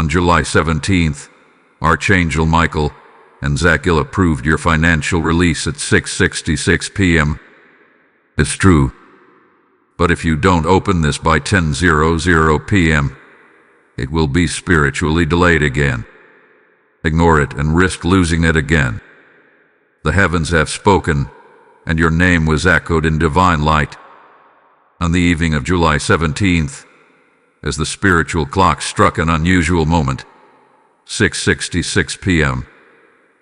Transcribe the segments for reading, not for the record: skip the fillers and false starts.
On July 17th, Archangel Michael and Zadkiel approved your financial release at 6:66 p.m. It's true. But if you don't open this by 10:00 p.m., it will be spiritually delayed again. Ignore it and risk losing it again. The heavens have spoken, and your name was echoed in divine light. On the evening of July 17th, as the spiritual clock struck an unusual moment, 6:66 p.m.,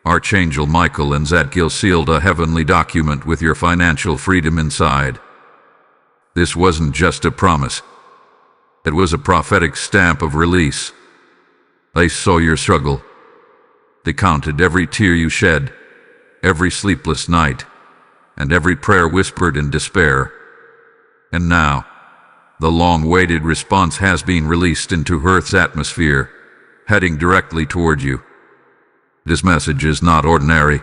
Archangel Michael and Zadkiel sealed a heavenly document with your financial freedom inside. This wasn't just a promise. It was a prophetic stamp of release. They saw your struggle. They counted every tear you shed, every sleepless night, and every prayer whispered in despair. And now, the long-awaited response has been released into Earth's atmosphere, heading directly toward you. This message is not ordinary.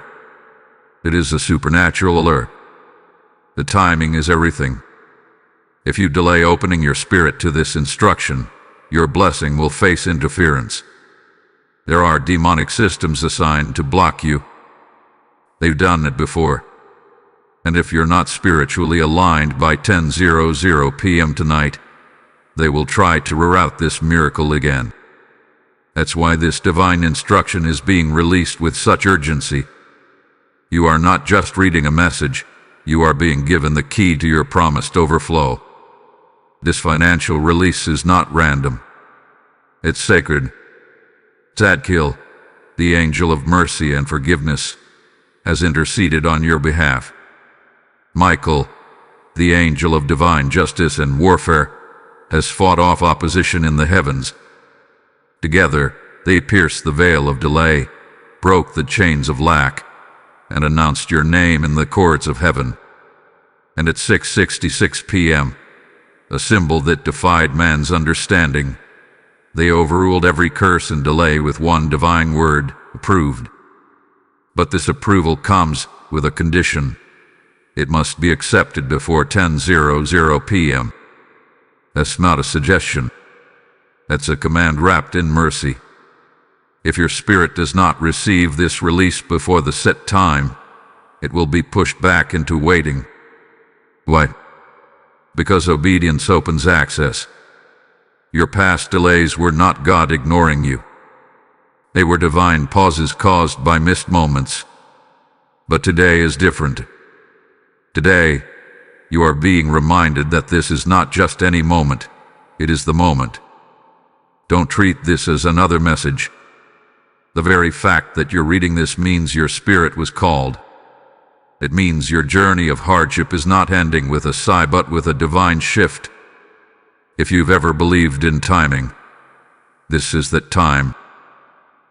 It is a supernatural alert. The timing is everything. If you delay opening your spirit to this instruction, your blessing will face interference. There are demonic systems assigned to block you. They've done it before. And if you're not spiritually aligned by 10:00 p.m. tonight, they will try to reroute this miracle again. That's why this divine instruction is being released with such urgency. You are not just reading a message, you are being given the key to your promised overflow. This financial release is not random. It's sacred. Zadkiel, the angel of mercy and forgiveness, has interceded on your behalf. Michael, the angel of divine justice and warfare, has fought off opposition in the heavens. Together, they pierced the veil of delay, broke the chains of lack, and announced your name in the courts of heaven. And at 6:66 p.m., a symbol that defied man's understanding, they overruled every curse and delay with one divine word, approved. But this approval comes with a condition. It must be accepted before 10:00 p.m. That's not a suggestion. That's a command wrapped in mercy. If your spirit does not receive this release before the set time, it will be pushed back into waiting. Why? Because obedience opens access. Your past delays were not God ignoring you. They were divine pauses caused by missed moments. But today is different. Today, you are being reminded that this is not just any moment, it is the moment. Don't treat this as another message. The very fact that you're reading this means your spirit was called. It means your journey of hardship is not ending with a sigh but with a divine shift. If you've ever believed in timing, this is that time.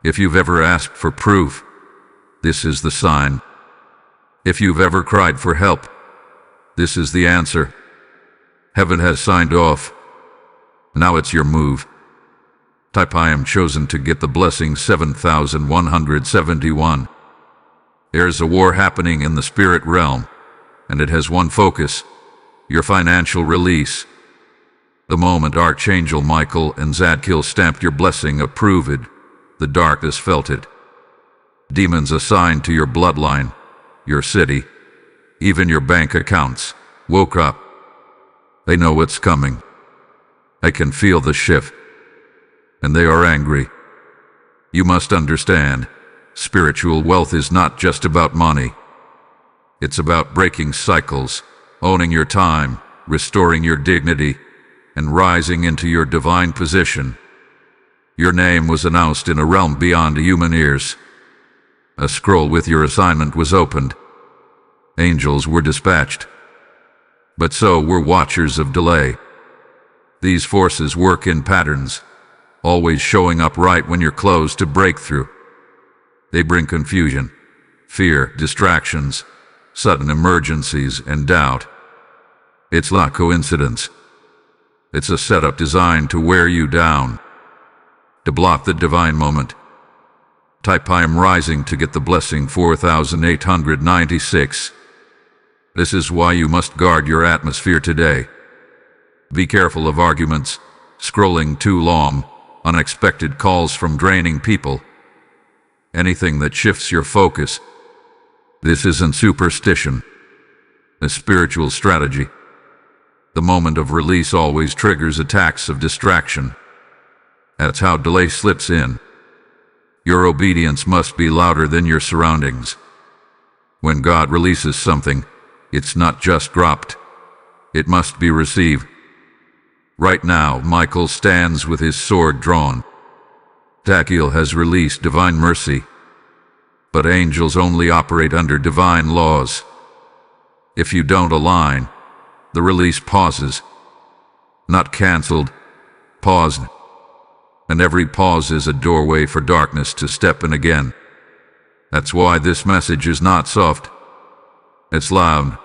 If you've ever asked for proof, this is the sign. If you've ever cried for help, this is the answer. Heaven has signed off. Now it's your move. Type I am chosen to get the blessing 7171. There's a war happening in the spirit realm, and it has one focus, your financial release. The moment Archangel Michael and Zadkiel stamped your blessing approved, the darkness felt it. Demons assigned to your bloodline, your city, even your bank accounts, woke up. They know what's coming. I can feel the shift, and they are angry. You must understand, spiritual wealth is not just about money. It's about breaking cycles, owning your time, restoring your dignity, and rising into your divine position. Your name was announced in a realm beyond human ears. A scroll with your assignment was opened. Angels were dispatched. But so were watchers of delay. These forces work in patterns, always showing up right when you're close to breakthrough. They bring confusion, fear, distractions, sudden emergencies, and doubt. It's not coincidence. It's a setup designed to wear you down, to block the divine moment. Type I am rising to get the blessing 4896. This is why you must guard your atmosphere today. Be careful of arguments, scrolling too long, unexpected calls from draining people, anything that shifts your focus. This isn't superstition, a spiritual strategy. The moment of release always triggers attacks of distraction. That's how delay slips in. Your obedience must be louder than your surroundings. When God releases something, it's not just dropped. It must be received. Right now, Michael stands with his sword drawn. Zadkiel has released divine mercy. But angels only operate under divine laws. If you don't align, the release pauses. Not canceled, paused. And every pause is a doorway for darkness to step in again. That's why this message is not soft. It's loud,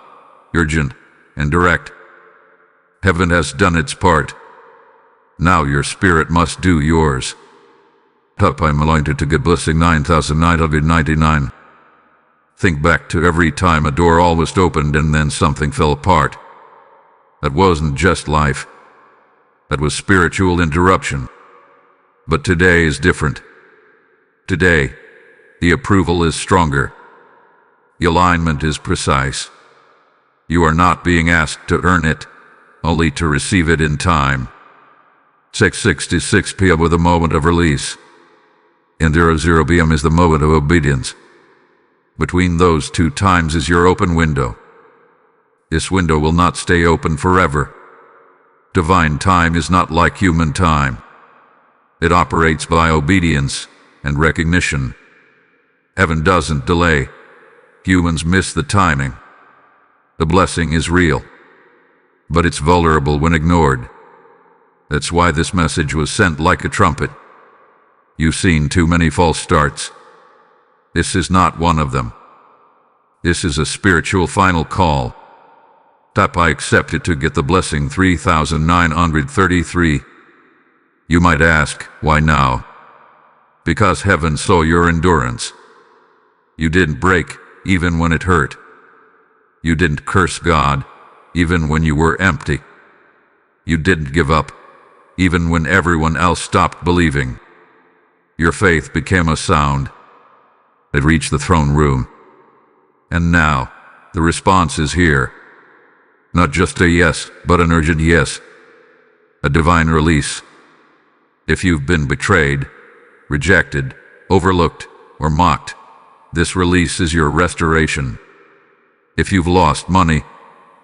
urgent, and direct. Heaven has done its part. Now your spirit must do yours. I'm anointed to get blessing 9,999. Think back to every time a door almost opened and then something fell apart. That wasn't just life. That was spiritual interruption. But today is different. Today, the approval is stronger. The alignment is precise. You are not being asked to earn it, only to receive it in time. 6:66 p.m. with a moment of release. And 00 p.m. is the moment of obedience. Between those two times is your open window. This window will not stay open forever. Divine time is not like human time. It operates by obedience and recognition. Heaven doesn't delay. Humans miss the timing. The blessing is real, but it's vulnerable when ignored. That's why this message was sent like a trumpet. You've seen too many false starts. This is not one of them. This is a spiritual final call. I accept it to get the blessing 3,933. You might ask, why now? Because heaven saw your endurance. You didn't break, even when it hurt. You didn't curse God, even when you were empty. You didn't give up, even when everyone else stopped believing. Your faith became a sound. It reached the throne room. And now, the response is here. Not just a yes, but an urgent yes. A divine release. If you've been betrayed, rejected, overlooked, or mocked, this release is your restoration. If you've lost money,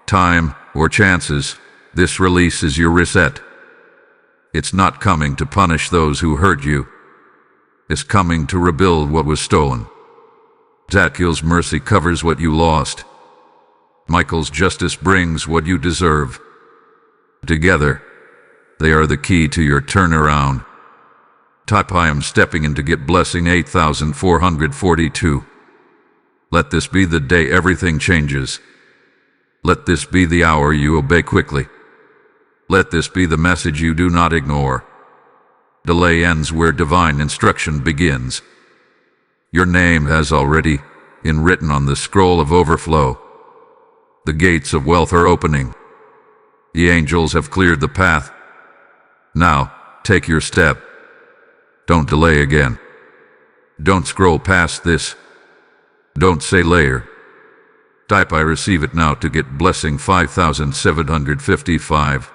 time, or chances, this release is your reset. It's not coming to punish those who hurt you. It's coming to rebuild what was stolen. Zadkiel's mercy covers what you lost. Michael's justice brings what you deserve. Together, they are the key to your turnaround. I am stepping in to get blessing 8,442. Let this be the day everything changes. Let this be the hour you obey quickly. Let this be the message you do not ignore. Delay ends where divine instruction begins. Your name has already been written on the scroll of overflow. The gates of wealth are opening. The angels have cleared the path. Now, take your step. Don't delay again. Don't scroll past this. Don't say later. Type I receive it now to get blessing 5,755.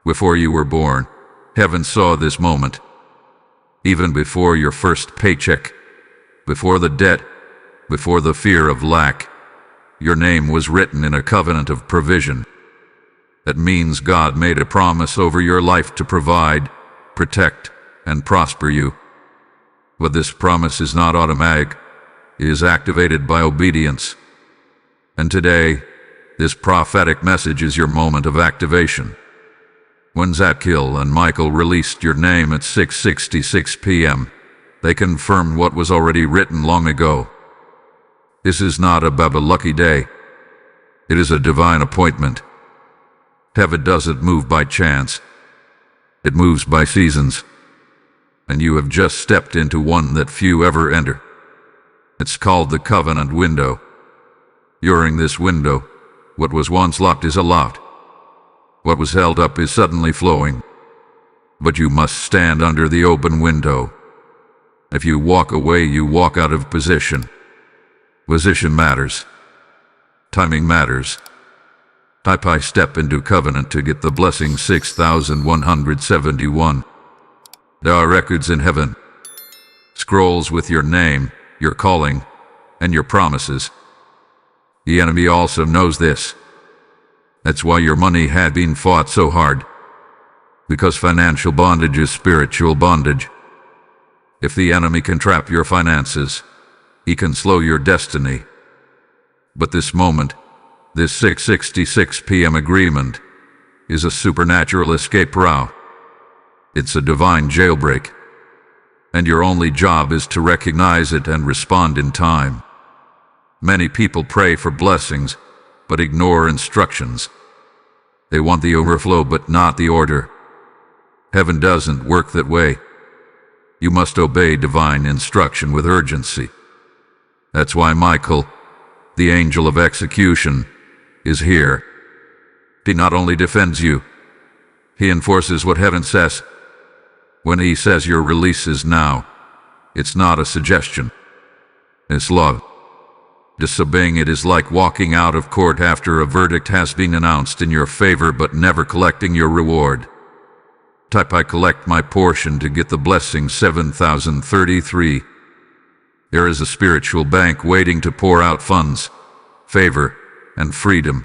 Before you were born, heaven saw this moment. Even before your first paycheck, before the debt, before the fear of lack, your name was written in a covenant of provision. That means God made a promise over your life to provide, protect, and prosper you. But this promise is not automatic. It is activated by obedience. And today, this prophetic message is your moment of activation. When Zadkiel and Michael released your name at 6:66 p.m., they confirmed what was already written long ago. This is not about a lucky day. It is a divine appointment. Heaven doesn't move by chance. It moves by seasons. And you have just stepped into one that few ever enter. It's called the covenant window. During this window, what was once locked is unlocked. What was held up is suddenly flowing. but you must stand under the open window. If you walk away, you walk out of position. Position matters. Timing matters. I step into covenant to get the blessing 6171. There are records in heaven. Scrolls with your name, your calling, and your promises. The enemy also knows this. That's why your money had been fought so hard. Because financial bondage is spiritual bondage. If the enemy can trap your finances, he can slow your destiny. But this moment, this 6:66 p.m. agreement, is a supernatural escape route. It's a divine jailbreak. And your only job is to recognize it and respond in time. Many people pray for blessings, but ignore instructions. They want the overflow but not the order. Heaven doesn't work that way. You must obey divine instruction with urgency. That's why Michael, the angel of execution, is here. He not only defends you, he enforces what heaven says. When he says your release is now, it's not a suggestion. It's law. Disobeying it is like walking out of court after a verdict has been announced in your favor but never collecting your reward. I collect my portion to get the blessing 7033. There is a spiritual bank waiting to pour out funds, favor, and freedom.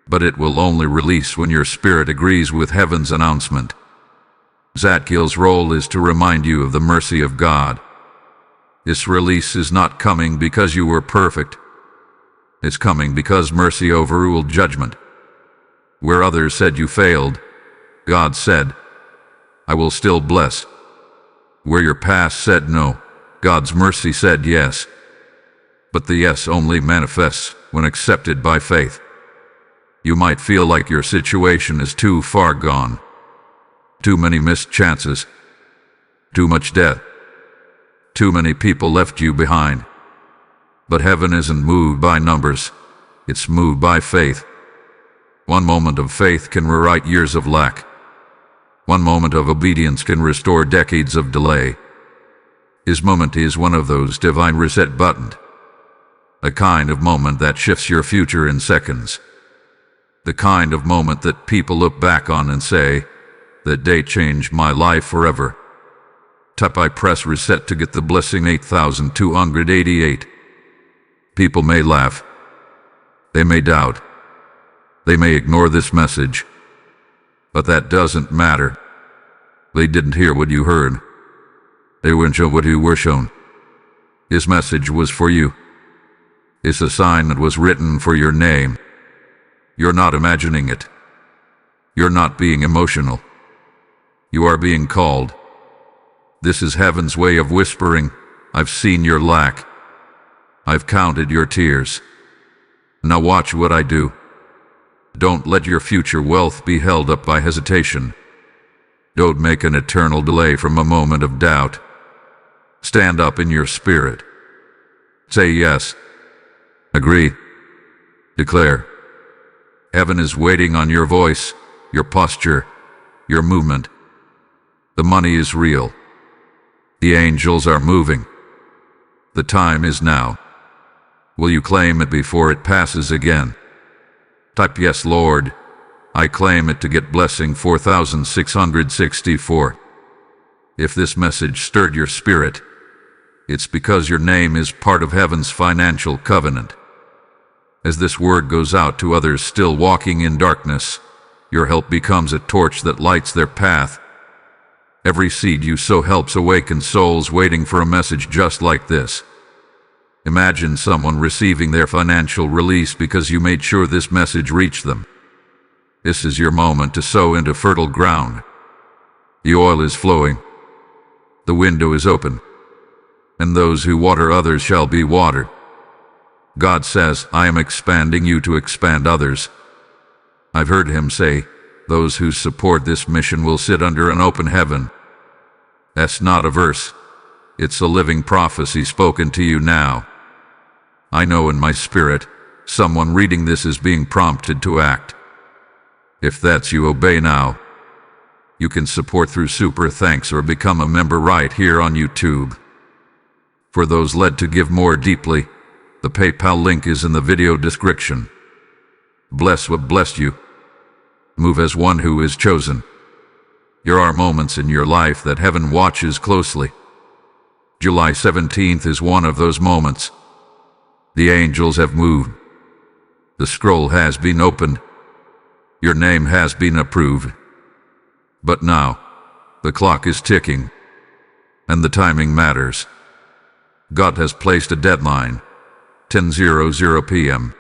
But it will only release when your spirit agrees with heaven's announcement. Zadkiel's role is to remind you of the mercy of God. This release is not coming because you were perfect. It's coming because mercy overruled judgment. Where others said you failed, God said, I will still bless. Where your past said no, God's mercy said yes. But the yes only manifests when accepted by faith. You might feel like your situation is too far gone. Too many missed chances. Too much debt. Too many people left you behind. But heaven isn't moved by numbers. It's moved by faith. One moment of faith can rewrite years of lack. One moment of obedience can restore decades of delay. His moment is one of those divine reset buttons. A kind of moment that shifts your future in seconds. The kind of moment that people look back on and say, that day changed my life forever. I press reset to get the blessing 8288. People may laugh. They may doubt. They may ignore this message. But that doesn't matter. They didn't hear what you heard. They weren't shown what you were shown. His message was for you. His assignment was written for your name. You're not imagining it. You're not being emotional. You are being called. This is heaven's way of whispering, I've seen your lack. I've counted your tears. Now watch what I do. Don't let your future wealth be held up by hesitation. Don't make an eternal delay from a moment of doubt. Stand up in your spirit. Say yes. Agree. Declare. Heaven is waiting on your voice, your posture, your movement. The money is real. The angels are moving. The time is now. Will you claim it before it passes again? Type yes, Lord. I claim it to get blessing 4664. If this message stirred your spirit, it's because your name is part of heaven's financial covenant. As this word goes out to others still walking in darkness, your help becomes a torch that lights their path. Every seed you sow helps awaken souls waiting for a message just like this. Imagine someone receiving their financial release because you made sure this message reached them. This is your moment to sow into fertile ground. The oil is flowing. The window is open. And those who water others shall be watered. God says, I am expanding you to expand others. I've heard him say, those who support this mission will sit under an open heaven. That's not a verse. It's a living prophecy spoken to you now. I know in my spirit, someone reading this is being prompted to act. If that's you, obey now. You can support through Super Thanks or become a member right here on YouTube. For those led to give more deeply, the PayPal link is in the video description. Bless what blessed you. Move as one who is chosen. There are moments in your life that heaven watches closely. July 17th is one of those moments. The angels have moved. The scroll has been opened. Your name has been approved. But now, the clock is ticking, and the timing matters. God has placed a deadline, 10:00 p.m.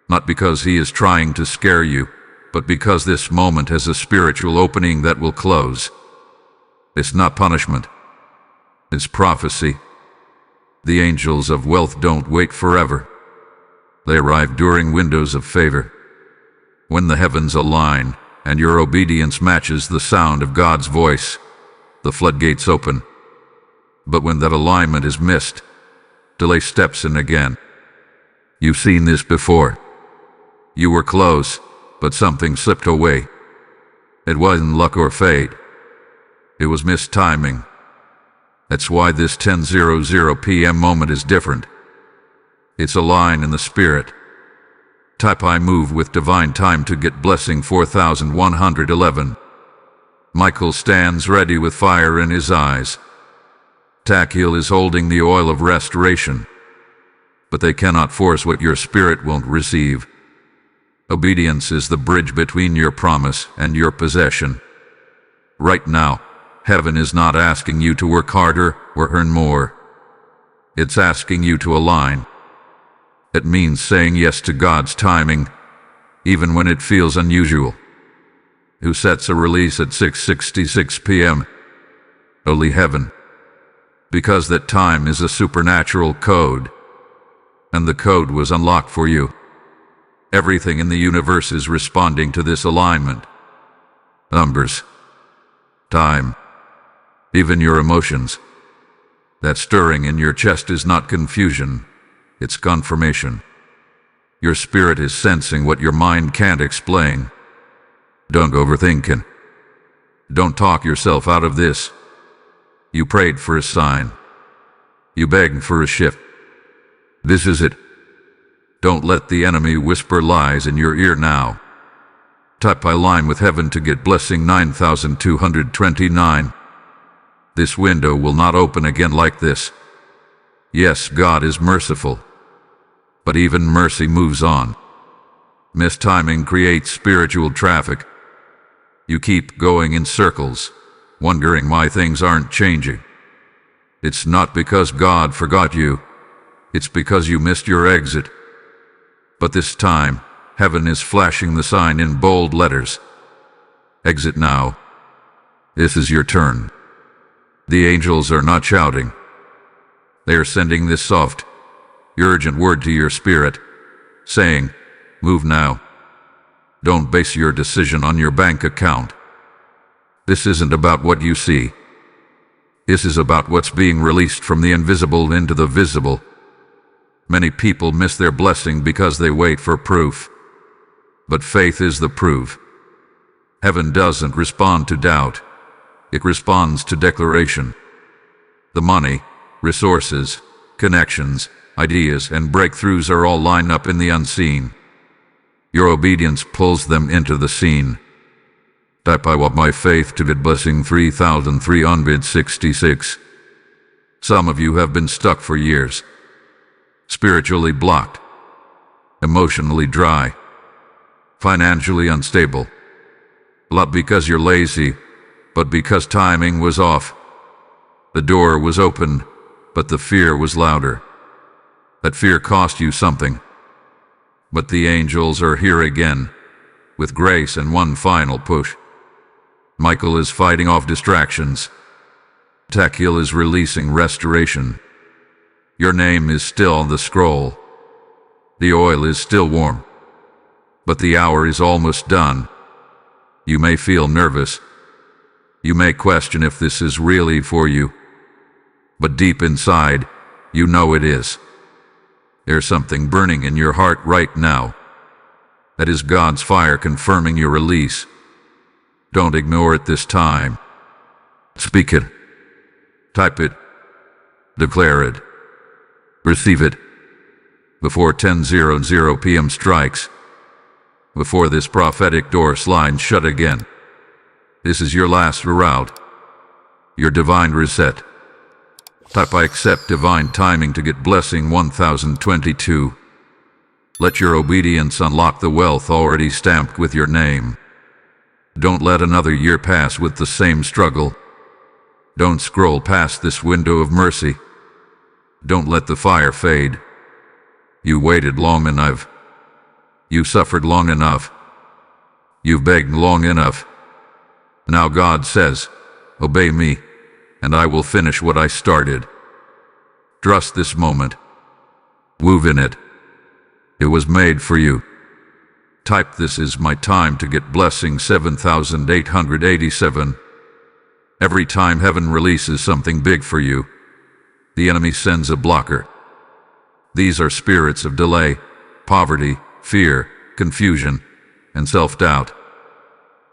Not because He is trying to scare you, but because this moment has a spiritual opening that will close. It's not punishment. It's prophecy. The angels of wealth don't wait forever. They arrive during windows of favor. When the heavens align, and your obedience matches the sound of God's voice, the floodgates open. But when that alignment is missed, delay steps in again. You've seen this before. You were close, but something slipped away. It wasn't luck or fate. It was mistiming. That's why this 10:00 p.m. moment is different. It's a line in the spirit. Type I move with divine time to get blessing 4111. Michael stands ready with fire in his eyes. Zadkiel is holding the oil of restoration. But they cannot force what your spirit won't receive. Obedience is the bridge between your promise and your possession. Right now, heaven is not asking you to work harder or earn more. It's asking you to align. It means saying yes to God's timing, even when it feels unusual. Who sets a release at 6:66 p.m.? Only heaven. Because that time is a supernatural code, and the code was unlocked for you. Everything in the universe is responding to this alignment. Numbers, time, even your emotions. That stirring in your chest is not confusion. It's confirmation. Your spirit is sensing what your mind can't explain. Don't overthink it. Don't talk yourself out of this. You prayed for a sign. You begged for a shift. This is it. Don't let the enemy whisper lies in your ear now. Type I line with heaven to get blessing 9229. This window will not open again like this. Yes, God is merciful. But even mercy moves on. Mistiming creates spiritual traffic. You keep going in circles, wondering why things aren't changing. It's not because God forgot you. It's because you missed your exit. But this time, heaven is flashing the sign in bold letters. Exit now. This is your turn. The angels are not shouting. They are sending this soft, urgent word to your spirit, saying, move now. Don't base your decision on your bank account. This isn't about what you see. This is about what's being released from the invisible into the visible. Many people miss their blessing because they wait for proof. But faith is the proof. Heaven doesn't respond to doubt. It responds to declaration. The money, resources, connections, ideas, and breakthroughs are all lined up in the unseen. Your obedience pulls them into the scene. Type I want my faith to get blessing 3366. Some of you have been stuck for years. Spiritually blocked. Emotionally dry. Financially unstable. Not because you're lazy, but because timing was off. The door was open, but the fear was louder. That fear cost you something. But the angels are here again, with grace and one final push. Michael is fighting off distractions. Zadkiel is releasing restoration. Your name is still on the scroll. The oil is still warm. But the hour is almost done. You may feel nervous. You may question if this is really for you. But deep inside, you know it is. There's something burning in your heart right now. That is God's fire confirming your release. Don't ignore it this time. Speak it. Type it. Declare it. Receive it. Before 10:00 p.m. strikes. Before this prophetic door slides shut again. This is your last route. Your divine reset. Type I accept divine timing to get blessing 1022. Let your obedience unlock the wealth already stamped with your name. Don't let another year pass with the same struggle. Don't scroll past this window of mercy. Don't let the fire fade. You waited long enough. You suffered long enough. You've begged long enough. Now God says, obey me, and I will finish what I started. Trust this moment. Move in it. It was made for you. Type this is my time to get blessing 7887. Every time heaven releases something big for you, the enemy sends a blocker. These are spirits of delay, poverty, fear, confusion, and self-doubt.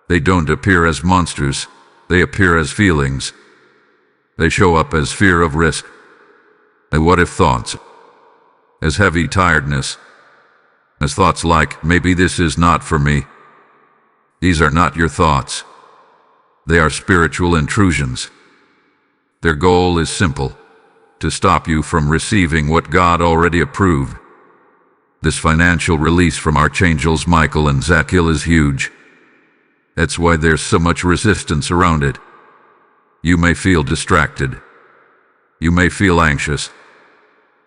They don't appear as monsters, they appear as feelings. They show up as fear of risk, as what-if thoughts, as heavy tiredness, as thoughts like, maybe this is not for me. These are not your thoughts. They are spiritual intrusions. Their goal is simple: to stop you from receiving what God already approved. This financial release from Archangels Michael and Zadkiel is huge. That's why there's so much resistance around it. You may feel distracted. You may feel anxious.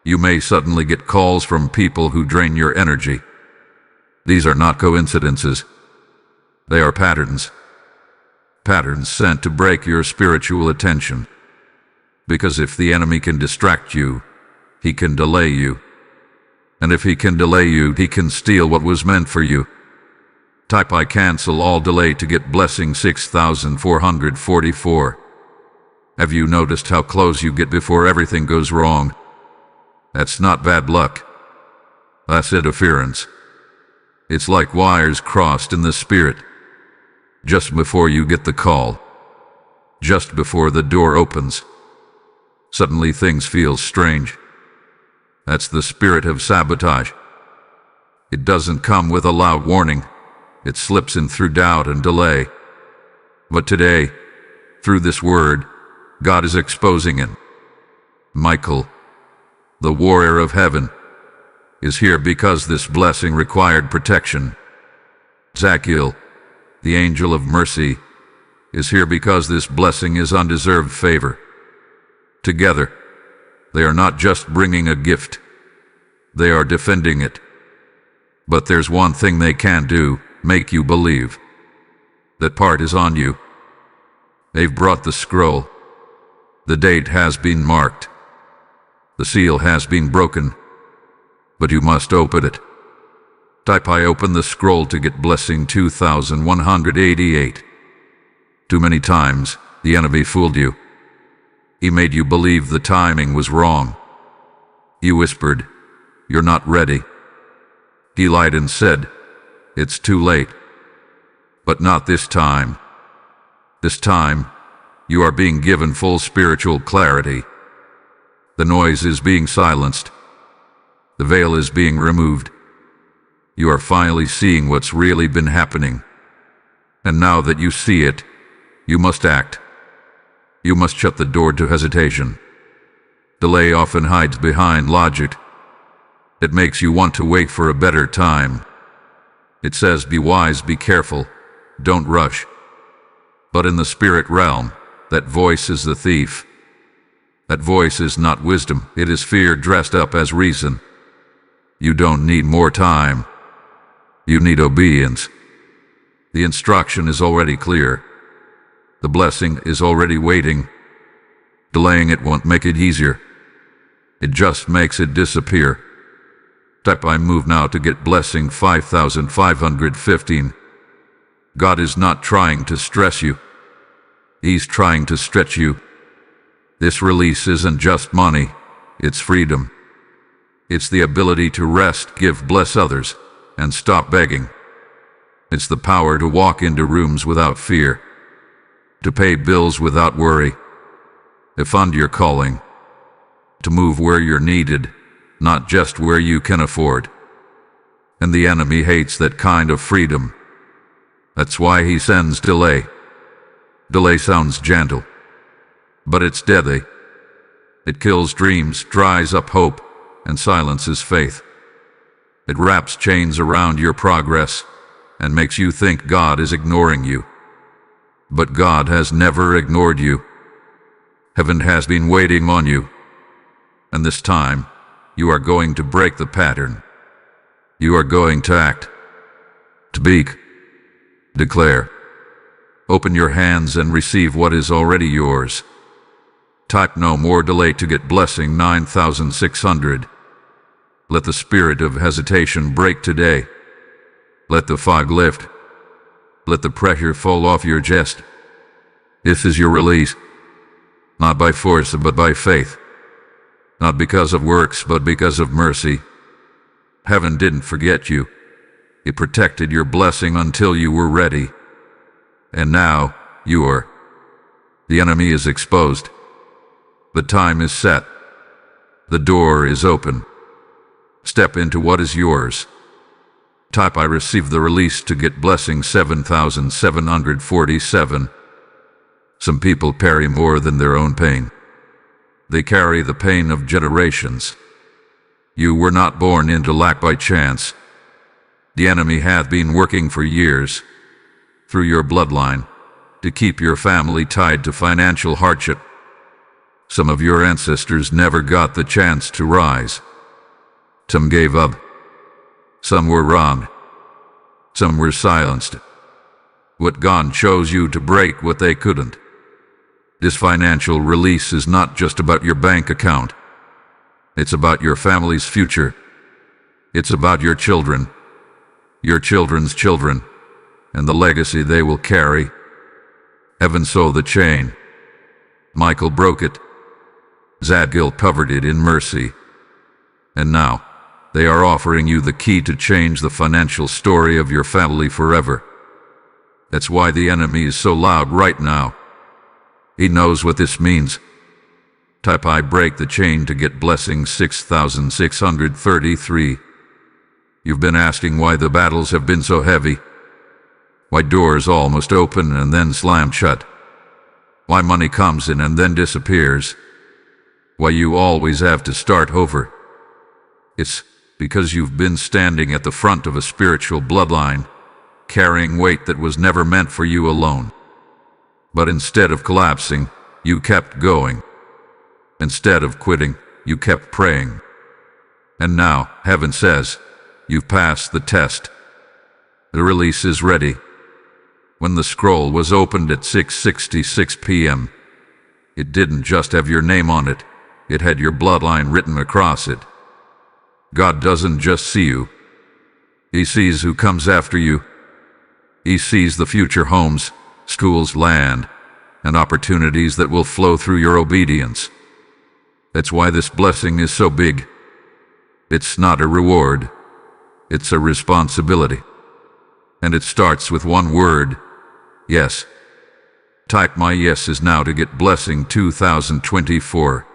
You may suddenly get calls from people who drain your energy. These are not coincidences. They are patterns. Patterns sent to break your spiritual attention. Because if the enemy can distract you, he can delay you. And if he can delay you, he can steal what was meant for you. Type I cancel all delay to get blessing 6444. Have you noticed how close you get before everything goes wrong? That's not bad luck. That's interference. It's like wires crossed in the spirit. Just before you get the call. Just before the door opens. Suddenly things feel strange. That's the spirit of sabotage. It doesn't come with a loud warning. It slips in through doubt and delay. But today, through this word, God is exposing it. Michael, the warrior of heaven, is here because this blessing required protection. Zadkiel, the angel of mercy, is here because this blessing is undeserved favor. Together, they are not just bringing a gift, they are defending it. But there's one thing they can do: make you believe. That part is on you. They've brought the scroll. The date has been marked. The seal has been broken. But you must open it. Type I open the scroll to get blessing 2188. Too many times, the enemy fooled you. He made you believe the timing was wrong. He whispered, "You're not ready." He lied and said, "It's too late." But not this time. This time, you are being given full spiritual clarity. The noise is being silenced. The veil is being removed. You are finally seeing what's really been happening. And now that you see it, you must act. You must shut the door to hesitation. Delay often hides behind logic. It makes you want to wait for a better time. It says, be wise, be careful, don't rush. But in the spirit realm, that voice is the thief. That voice is not wisdom, it is fear dressed up as reason. You don't need more time. You need obedience. The instruction is already clear. The blessing is already waiting. Delaying it won't make it easier. It just makes it disappear. Type I move now to get blessing 5515. God is not trying to stress you. He's trying to stretch you. This release isn't just money, it's freedom. It's the ability to rest, give, bless others, and stop begging. It's the power to walk into rooms without fear, to pay bills without worry, to fund your calling, to move where you're needed, not just where you can afford. And the enemy hates that kind of freedom. That's why he sends delay. Delay sounds gentle, but it's deadly. It kills dreams, dries up hope, and silences faith. It wraps chains around your progress and makes you think God is ignoring you. But God has never ignored you. Heaven has been waiting on you. And this time, you are going to break the pattern. You are going to act, speak, declare. Open your hands and receive what is already yours. Type no more delay to get blessing 9600. Let the spirit of hesitation break today. Let the fog lift. Let the pressure fall off your chest. This is your release. Not by force, but by faith. Not because of works, but because of mercy. Heaven didn't forget you. It protected your blessing until you were ready. And now, you are. The enemy is exposed. The time is set. The door is open. Step into what is yours. Type I receive the release to get blessing 7747. Some people carry more than their own pain. They carry the pain of generations. You were not born into lack by chance. The enemy hath been working for years, through your bloodline, to keep your family tied to financial hardship. Some of your ancestors never got the chance to rise. Some gave up. Some were wronged. Some were silenced. What God chose you to break what they couldn't. This financial release is not just about your bank account. It's about your family's future. It's about your children, your children's children, and the legacy they will carry. Heaven saw the chain. Michael broke it. Zadkiel covered it in mercy. And now, they are offering you the key to change the financial story of your family forever. That's why the enemy is so loud right now. He knows what this means. Type I break the chain to get blessing 6633. You've been asking why the battles have been so heavy. Why doors almost open and then slam shut. Why money comes in and then disappears. Why you always have to start over. It's because you've been standing at the front of a spiritual bloodline, carrying weight that was never meant for you alone. But instead of collapsing, you kept going. Instead of quitting, you kept praying. And now, heaven says, you've passed the test. The release is ready. When the scroll was opened at 6:66 p.m., it didn't just have your name on it, it had your bloodline written across it. God doesn't just see you. He sees who comes after you. He sees the future homes, schools, land, and opportunities that will flow through your obedience. That's why this blessing is so big. It's not a reward. It's a responsibility. And it starts with one word: yes. Type my yes is now to get blessing 2024.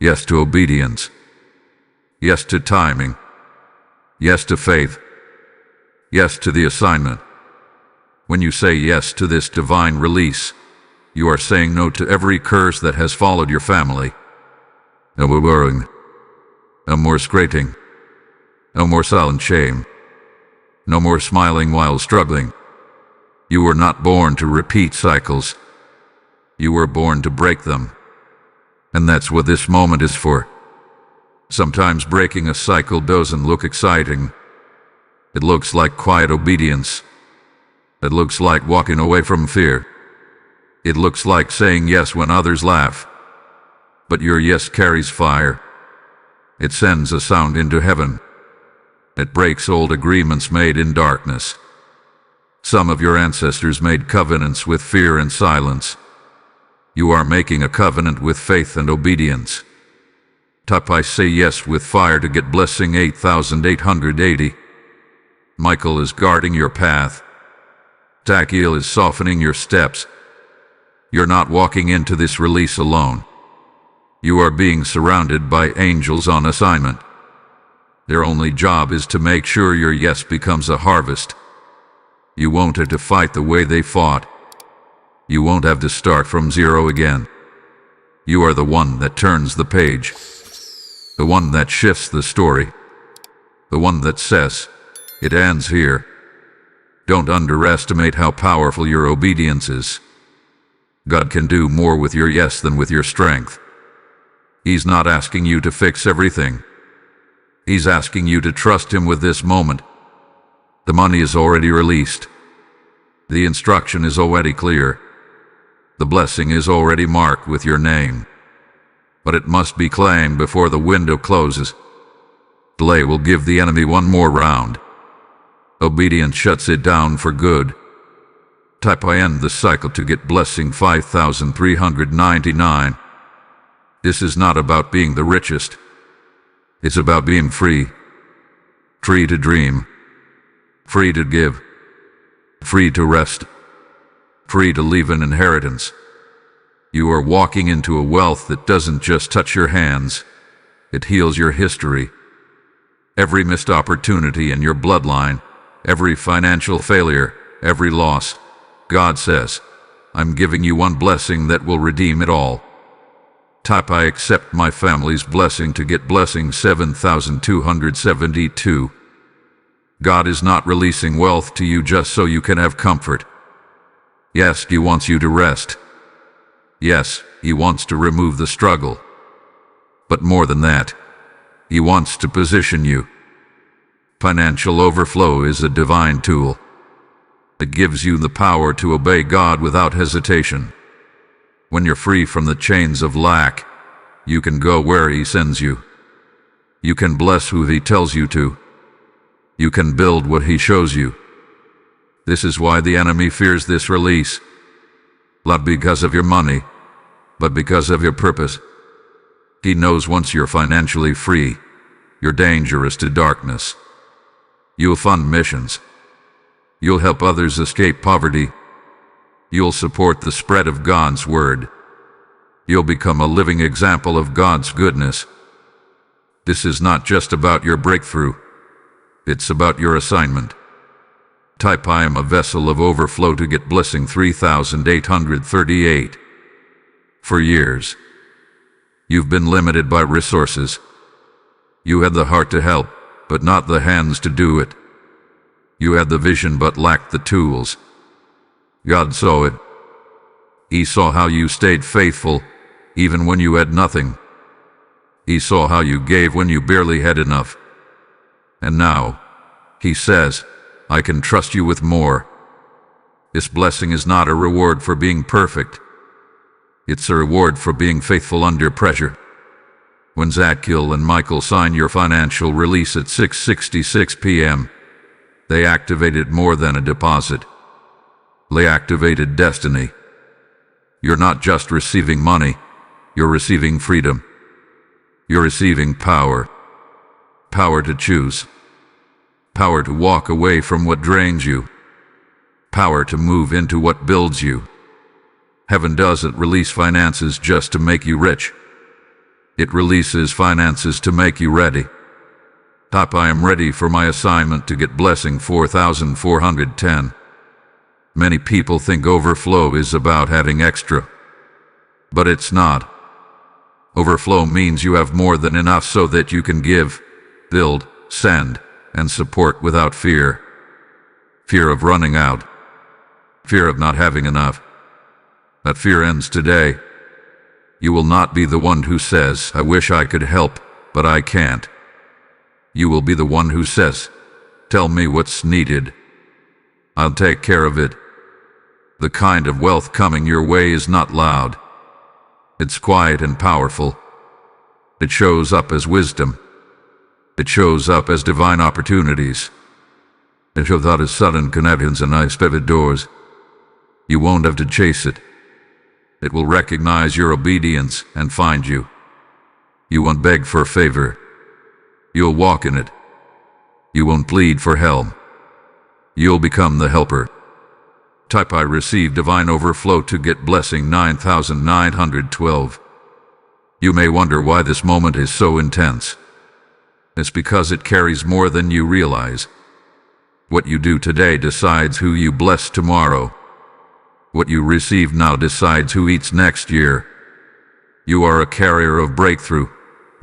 Yes to obedience. Yes to timing. Yes to faith. Yes to the assignment. When you say yes to this divine release, you are saying no to every curse that has followed your family. No more worrying. No more scraping. No more silent shame. No more smiling while struggling. You were not born to repeat cycles. You were born to break them. And that's what this moment is for. Sometimes breaking a cycle doesn't look exciting. It looks like quiet obedience. It looks like walking away from fear. It looks like saying yes when others laugh. But your yes carries fire. It sends a sound into heaven. It breaks old agreements made in darkness. Some of your ancestors made covenants with fear and silence. You are making a covenant with faith and obedience. Type I say yes with fire to get blessing 8880. Michael is guarding your path. Zadkiel is softening your steps. You're not walking into this release alone. You are being surrounded by angels on assignment. Their only job is to make sure your yes becomes a harvest. You won't have to fight the way they fought. You won't have to start from zero again. You are the one that turns the page. The one that shifts the story. The one that says, it ends here. Don't underestimate how powerful your obedience is. God can do more with your yes than with your strength. He's not asking you to fix everything. He's asking you to trust Him with this moment. The money is already released. The instruction is already clear. The blessing is already marked with your name. But it must be claimed before the window closes. Delay will give the enemy one more round. Obedience shuts it down for good. Type I end the cycle to get blessing 5,399. This is not about being the richest. It's about being free. Free to dream. Free to give. Free to rest. Free to leave an inheritance. You are walking into a wealth that doesn't just touch your hands. It heals your history. Every missed opportunity in your bloodline, every financial failure, every loss. God says, I'm giving you one blessing that will redeem it all. Type I accept my family's blessing to get blessing 7,272. God is not releasing wealth to you just so you can have comfort. Yes, He wants you to rest. Yes, He wants to remove the struggle. But more than that, He wants to position you. Financial overflow is a divine tool. It gives you the power to obey God without hesitation. When you're free from the chains of lack, you can go where He sends you. You can bless who He tells you to. You can build what He shows you. This is why the enemy fears this release. Not because of your money, but because of your purpose. He knows once you're financially free, you're dangerous to darkness. You'll fund missions. You'll help others escape poverty. You'll support the spread of God's word. You'll become a living example of God's goodness. This is not just about your breakthrough. It's about your assignment. Type I am a vessel of overflow to get blessing 3,838. For years, you've been limited by resources. You had the heart to help, but not the hands to do it. You had the vision but lacked the tools. God saw it. He saw how you stayed faithful, even when you had nothing. He saw how you gave when you barely had enough. And now, He says, I can trust you with more. This blessing is not a reward for being perfect. It's a reward for being faithful under pressure. When Zadkiel and Michael signed your financial release at 6:66 p.m., they activated more than a deposit. They activated destiny. You're not just receiving money, you're receiving freedom. You're receiving power. Power to choose. Power to walk away from what drains you. Power to move into what builds you. Heaven doesn't release finances just to make you rich. It releases finances to make you ready. Type I am ready for my assignment to get blessing 4,410. Many people think overflow is about having extra. But it's not. Overflow means you have more than enough so that you can give, build, send, and support without fear. Fear of running out. Fear of not having enough. That fear ends today. You will not be the one who says, I wish I could help, but I can't. You will be the one who says, tell me what's needed. I'll take care of it. The kind of wealth coming your way is not loud. It's quiet and powerful. It shows up as wisdom. It shows up as divine opportunities. It shows up as sudden connections and unexpected doors. You won't have to chase it. It will recognize your obedience and find you. You won't beg for a favor. You'll walk in it. You won't plead for help. You'll become the helper. Type I receive divine overflow to get blessing 9912. You may wonder why this moment is so intense. It's because it carries more than you realize. What you do today decides who you bless tomorrow. What you receive now decides who eats next year. You are a carrier of breakthrough,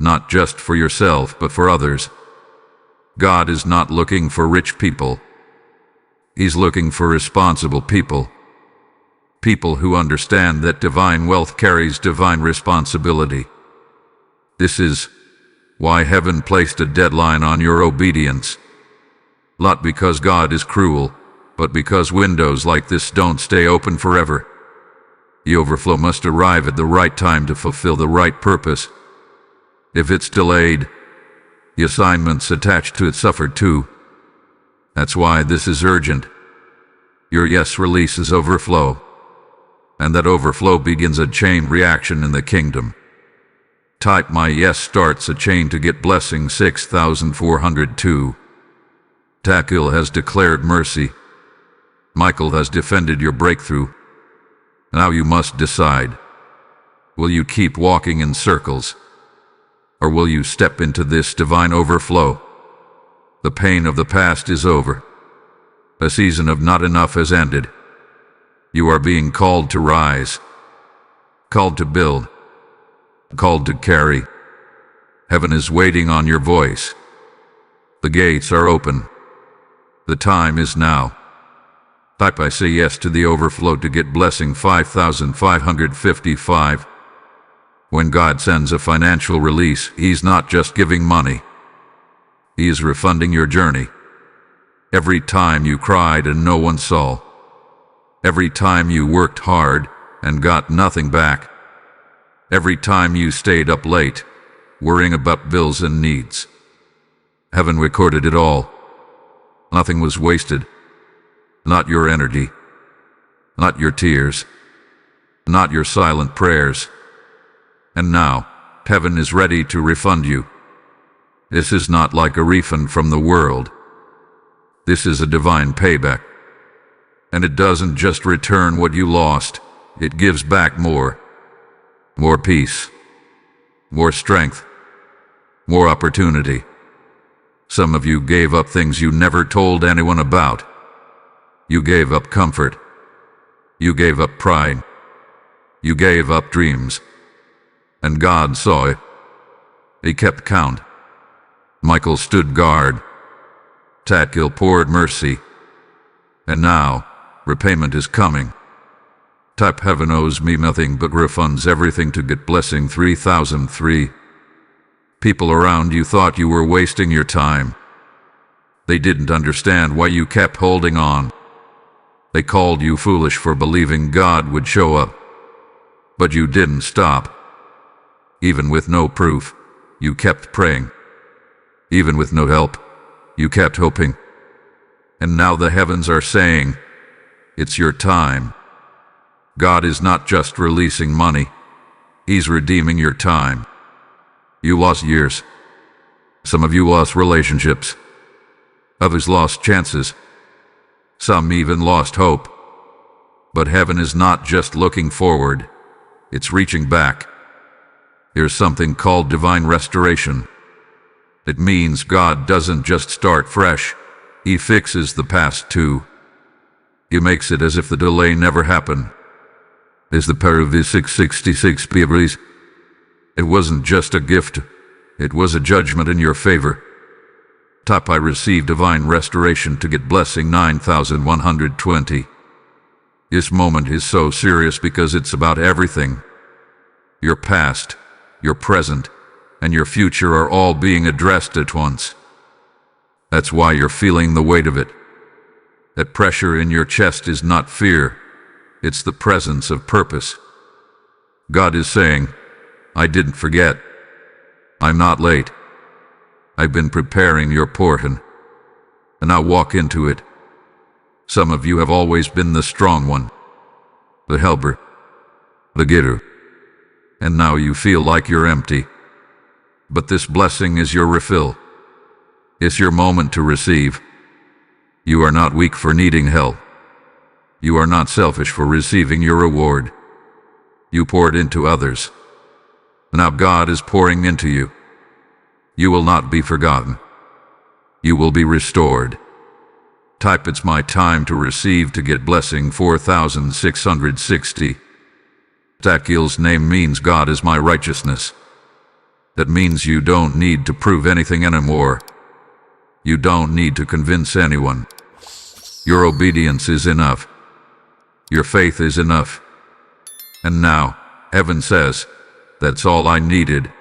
not just for yourself but for others. God is not looking for rich people. He's looking for responsible people. People who understand that divine wealth carries divine responsibility. This is why heaven placed a deadline on your obedience. Not because God is cruel, but because windows like this don't stay open forever. The overflow must arrive at the right time to fulfill the right purpose. If it's delayed, the assignments attached to it suffer too. That's why this is urgent. Your yes releases overflow, and that overflow begins a chain reaction in the kingdom. Type my yes starts a chain to get blessing 6402. Zadkiel has declared mercy. Michael has defended your breakthrough. Now you must decide. Will you keep walking in circles? Or will you step into this divine overflow? The pain of the past is over. A season of not enough has ended. You are being called to rise, called to build, called to carry. Heaven is waiting on your voice. The gates are open. The time is now. Type I say yes to the overflow to get blessing 5555. When God sends a financial release, He's not just giving money. He is refunding your journey. Every time you cried and no one saw. Every time you worked hard and got nothing back. Every time you stayed up late, worrying about bills and needs. Heaven recorded it all. Nothing was wasted. Not your energy. Not your tears. Not your silent prayers. And now, heaven is ready to refund you. This is not like a refund from the world. This is a divine payback. And it doesn't just return what you lost, it gives back more. More peace. More strength. More opportunity. Some of you gave up things you never told anyone about. You gave up comfort. You gave up pride. You gave up dreams. And God saw it. He kept count. Michael stood guard. Zadkiel poured mercy. And now, repayment is coming. Type heaven owes me nothing but refunds everything to get blessing 3003. People around you thought you were wasting your time. They didn't understand why you kept holding on. They called you foolish for believing God would show up. But you didn't stop. Even with no proof, you kept praying. Even with no help, you kept hoping. And now the heavens are saying, it's your time. God is not just releasing money. He's redeeming your time. You lost years. Some of you lost relationships. Others lost chances. Some even lost hope. But heaven is not just looking forward. It's reaching back. There's something called divine restoration. It means God doesn't just start fresh. He fixes the past too. He makes it as if the delay never happened. Is the pair of the 666 P.M. It wasn't just a gift. It was a judgment in your favor. Type I received divine restoration to get blessing 9120. This moment is so serious because it's about everything. Your past, your present, and your future are all being addressed at once. That's why you're feeling the weight of it. That pressure in your chest is not fear. It's the presence of purpose. God is saying, I didn't forget. I'm not late. I've been preparing your portion. And now walk into it. Some of you have always been the strong one. The helper. The giver. And now you feel like you're empty. But this blessing is your refill. It's your moment to receive. You are not weak for needing help. You are not selfish for receiving your reward. You poured into others. Now God is pouring into you. You will not be forgotten. You will be restored. Type "It's my time to receive" to get blessing 4660. Zadkiel's name means God is my righteousness. That means you don't need to prove anything anymore. You don't need to convince anyone. Your obedience is enough. Your faith is enough. And now, heaven says, that's all I needed.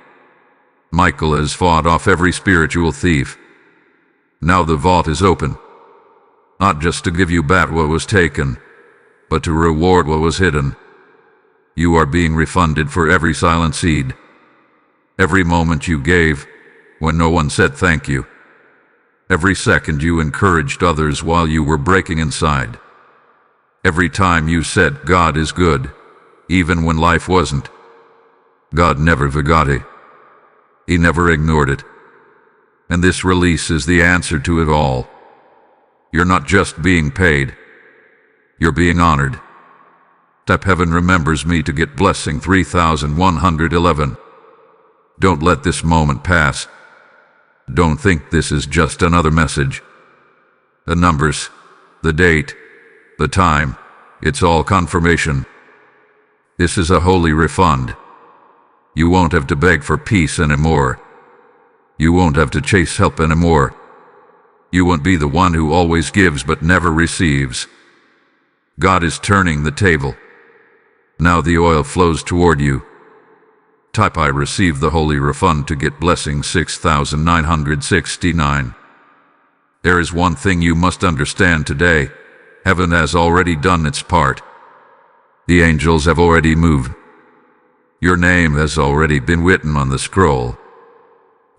Michael has fought off every spiritual thief. Now the vault is open. Not just to give you back what was taken, but to reward what was hidden. You are being refunded for every silent seed. Every moment you gave, when no one said thank you. Every second you encouraged others while you were breaking inside. Every time you said God is good, even when life wasn't. God never forgot it. He never ignored it. And this release is the answer to it all. You're not just being paid. You're being honored. Type "Heaven remembers me" to get blessing 3111. Don't let this moment pass. Don't think this is just another message. The numbers, the date, the time, it's all confirmation. This is a holy refund. You won't have to beg for peace anymore. You won't have to chase help anymore. You won't be the one who always gives but never receives. God is turning the table. Now the oil flows toward you. Type "I receive the holy refund" to get blessing 6969. There is one thing you must understand today. Heaven has already done its part. The angels have already moved. Your name has already been written on the scroll.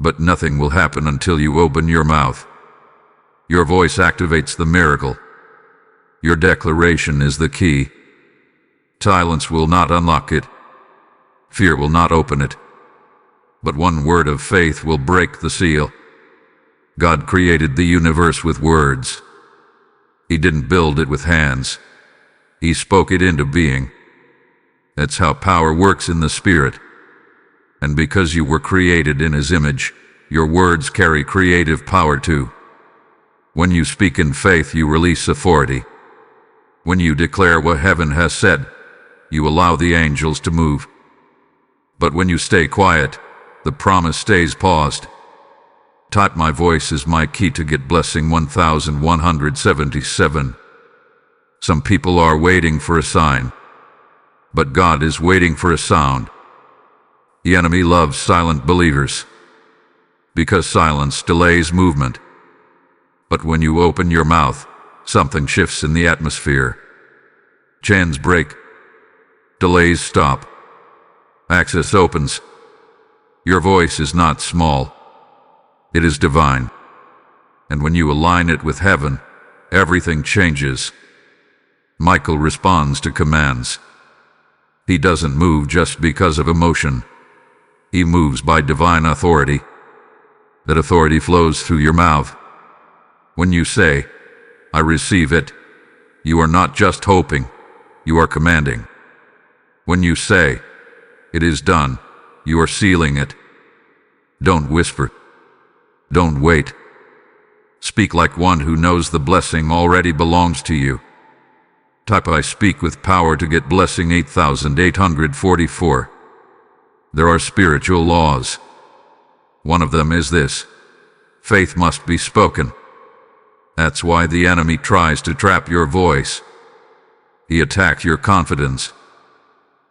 But nothing will happen until you open your mouth. Your voice activates the miracle. Your declaration is the key. Silence will not unlock it. Fear will not open it. But one word of faith will break the seal. God created the universe with words. He didn't build it with hands. He spoke it into being. That's how power works in the Spirit. And because you were created in His image, your words carry creative power too. When you speak in faith, you release authority. When you declare what heaven has said, you allow the angels to move. But when you stay quiet, the promise stays paused. Type "My voice is my key" to get blessing 1177. Some people are waiting for a sign, but God is waiting for a sound. The enemy loves silent believers, because silence delays movement. But when you open your mouth, something shifts in the atmosphere. Chains break. Delays stop. Access opens. Your voice is not small. It is divine. And when you align it with heaven, everything changes. Michael responds to commands. He doesn't move just because of emotion. He moves by divine authority. That authority flows through your mouth. When you say, "I receive it," you are not just hoping, you are commanding. When you say, "It is done," you are sealing it. Don't whisper. Don't wait. Speak like one who knows the blessing already belongs to you. Type "I speak with power" to get blessing 8844. There are spiritual laws. One of them is this: faith must be spoken. That's why the enemy tries to trap your voice. He attacks your confidence.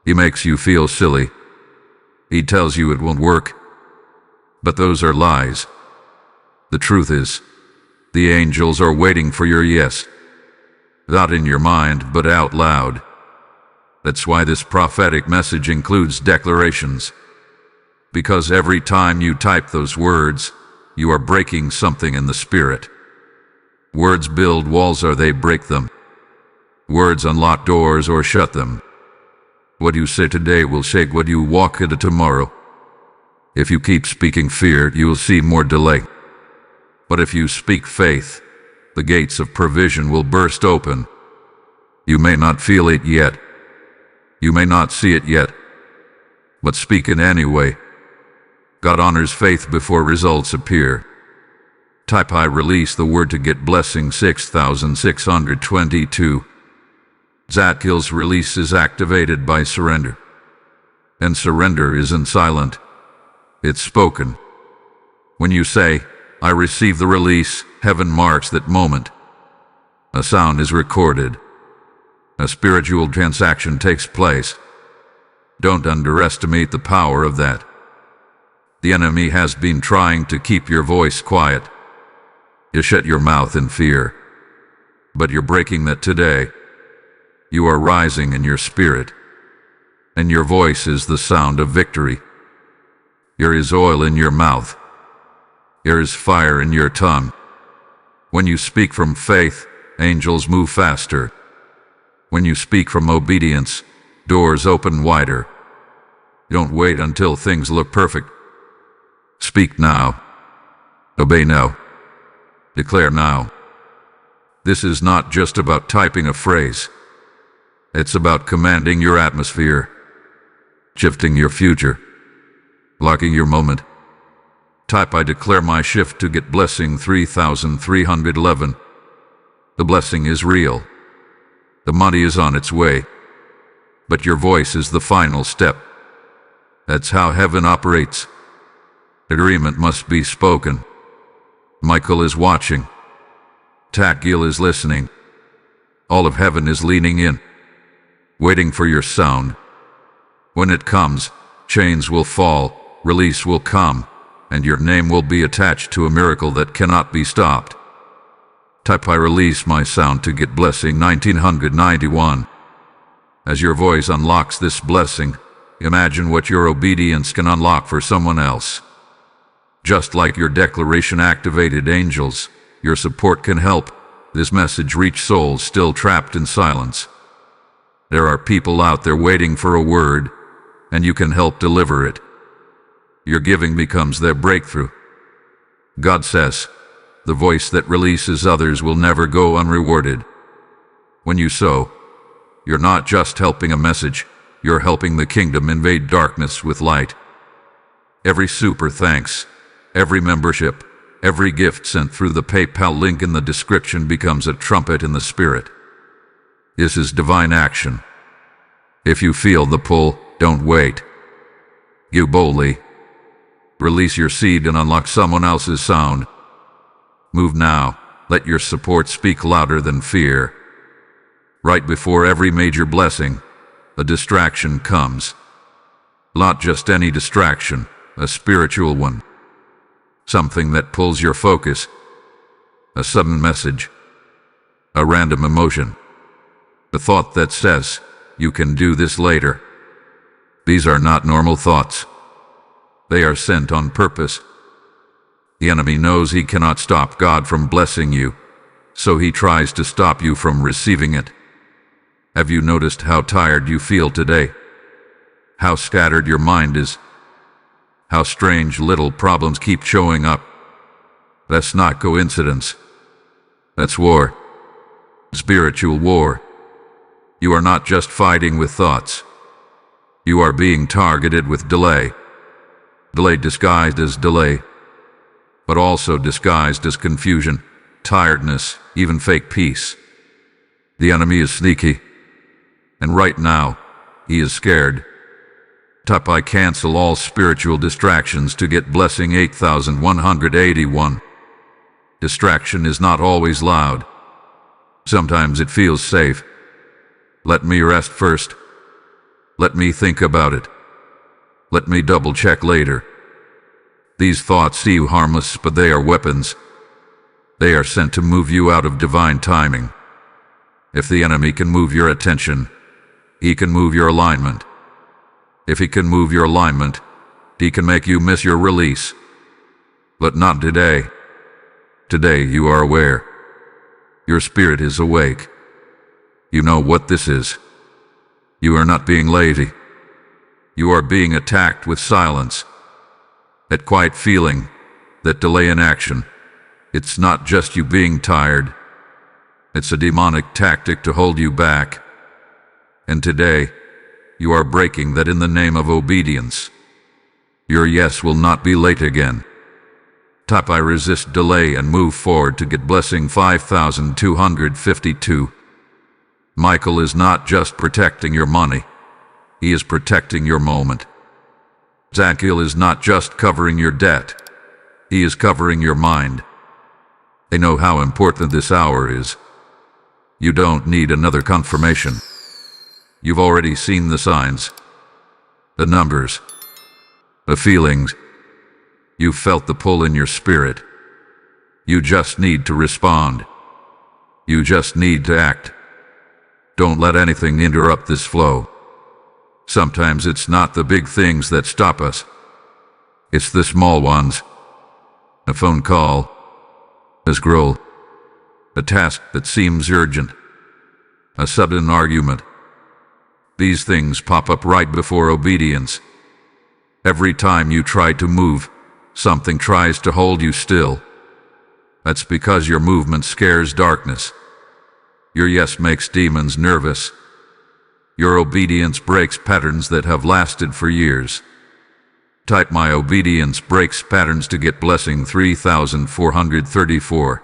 He makes you feel silly. He tells you it won't work. But those are lies. The truth is, the angels are waiting for your yes. Not in your mind, but out loud. That's why this prophetic message includes declarations. Because every time you type those words, you are breaking something in the spirit. Words build walls or they break them. Words unlock doors or shut them. What you say today will shake what you walk into tomorrow. If you keep speaking fear, you will see more delay. But if you speak faith, the gates of provision will burst open. You may not feel it yet. You may not see it yet. But speak it anyway. God honors faith before results appear. Type I release the word to get blessing 6622. Zadkiel's release is activated by surrender. And surrender isn't silent. It's spoken. When you say, I receive the release, heaven marks that moment. A sound is recorded. A spiritual transaction takes place. Don't underestimate the power of that. The enemy has been trying to keep your voice quiet. You shut your mouth in fear. But you're breaking that today. You are rising in your spirit. And your voice is the sound of victory. There is oil in your mouth. There is fire in your tongue. When you speak from faith, angels move faster. When you speak from obedience, doors open wider. Don't wait until things look perfect. Speak now. Obey now. Declare now. This is not just about typing a phrase. It's about commanding your atmosphere, shifting your future, blocking your moment. Type I declare my shift to get blessing 3311. The blessing is real. The money is on its way. But your voice is the final step. That's how heaven operates. Agreement must be spoken. Michael is watching. Zadkiel is listening. All of heaven is leaning in, waiting for your sound. When it comes, chains will fall, release will come, and your name will be attached to a miracle that cannot be stopped. Type I release my sound to get blessing 1991. As your voice unlocks this blessing, imagine what your obedience can unlock for someone else. Just like your declaration activated angels, your support can help this message reach souls still trapped in silence. There are people out there waiting for a word, and you can help deliver it. Your giving becomes their breakthrough. God says, the voice that releases others will never go unrewarded. When you sow, you're not just helping a message, you're helping the kingdom invade darkness with light. Every super thanks, every membership, every gift sent through the PayPal link in the description becomes a trumpet in the spirit. This is divine action. If you feel the pull, don't wait. Give boldly. Release your seed and unlock someone else's sound. Move now. Let your support speak louder than fear. Right before every major blessing, a distraction comes. Not just any distraction, a spiritual one. Something that pulls your focus. A sudden message. A random emotion. A thought that says, you can do this later. These are not normal thoughts. They are sent on purpose. The enemy knows he cannot stop God from blessing you, so he tries to stop you from receiving it. Have you noticed how tired you feel today? How scattered your mind is? How strange little problems keep showing up? That's not coincidence. That's war. Spiritual war. You are not just fighting with thoughts. You are being targeted with delay. Delay disguised as delay, but also disguised as confusion, tiredness, even fake peace. The enemy is sneaky, and right now, he is scared. Type I cancel all spiritual distractions to get blessing 8181. Distraction is not always loud. Sometimes it feels safe. Let me rest first. Let me think about it. Let me double check later. These thoughts seem harmless, but they are weapons. They are sent to move you out of divine timing. If the enemy can move your attention, he can move your alignment. If he can move your alignment, he can make you miss your release. But not today. Today you are aware. Your spirit is awake. You know what this is. You are not being lazy. You are being attacked with silence. That quiet feeling, that delay in action. It's not just you being tired, It's a demonic tactic to hold you back. And today, you are breaking that in the name of obedience. Your yes will not be late again. Type I resist delay and move forward to get blessing 5252. Michael is not just protecting your money. He is protecting your moment. Zadkiel is not just covering your debt. He is covering your mind. They know how important this hour is. You don't need another confirmation. You've already seen the signs, the numbers, the feelings. You've felt the pull in your spirit. You just need to respond. You just need to act. Don't let anything interrupt this flow. Sometimes it's not the big things that stop us. It's the small ones. A phone call, a scroll, a task that seems urgent, a sudden argument. These things pop up right before obedience. Every time you try to move, something tries to hold you still. That's because your movement scares darkness. Your yes makes demons nervous. Your obedience breaks patterns that have lasted for years. Type my obedience breaks patterns to get blessing 3434.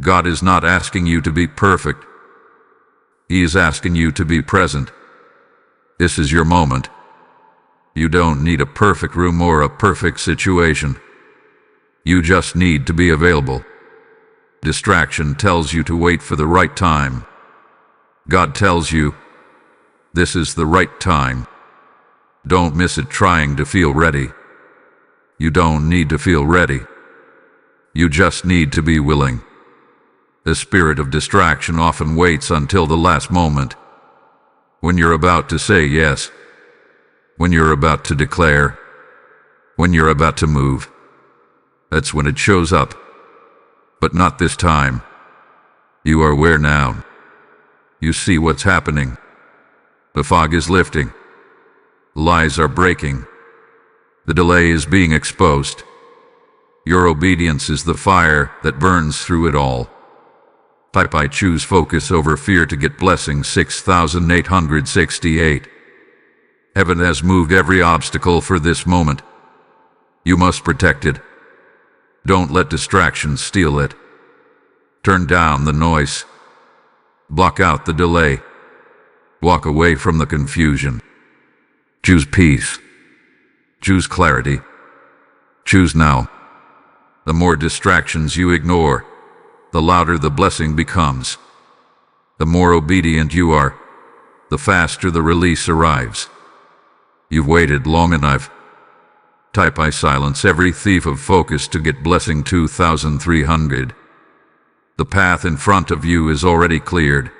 God is not asking you to be perfect. He is asking you to be present. This is your moment. You don't need a perfect room or a perfect situation. You just need to be available. Distraction tells you to wait for the right time. God tells you, this is the right time. Don't miss it trying to feel ready. You don't need to feel ready. You just need to be willing. The spirit of distraction often waits until the last moment. When you're about to say yes. When you're about to declare. When you're about to move. That's when it shows up. But not this time. You are aware now. You see what's happening. The fog is lifting. Lies are breaking. The delay is being exposed. Your obedience is the fire that burns through it all. Type I choose focus over fear to get blessing 6868. Heaven has moved every obstacle for this moment. You must protect it. Don't let distractions steal it. Turn down the noise. Block out the delay. Walk away from the confusion. Choose peace. Choose clarity. Choose now. The more distractions you ignore, the louder the blessing becomes. The more obedient you are, the faster the release arrives. You've waited long enough. Type I silence every thief of focus to get blessing 2300. The path in front of you is already cleared.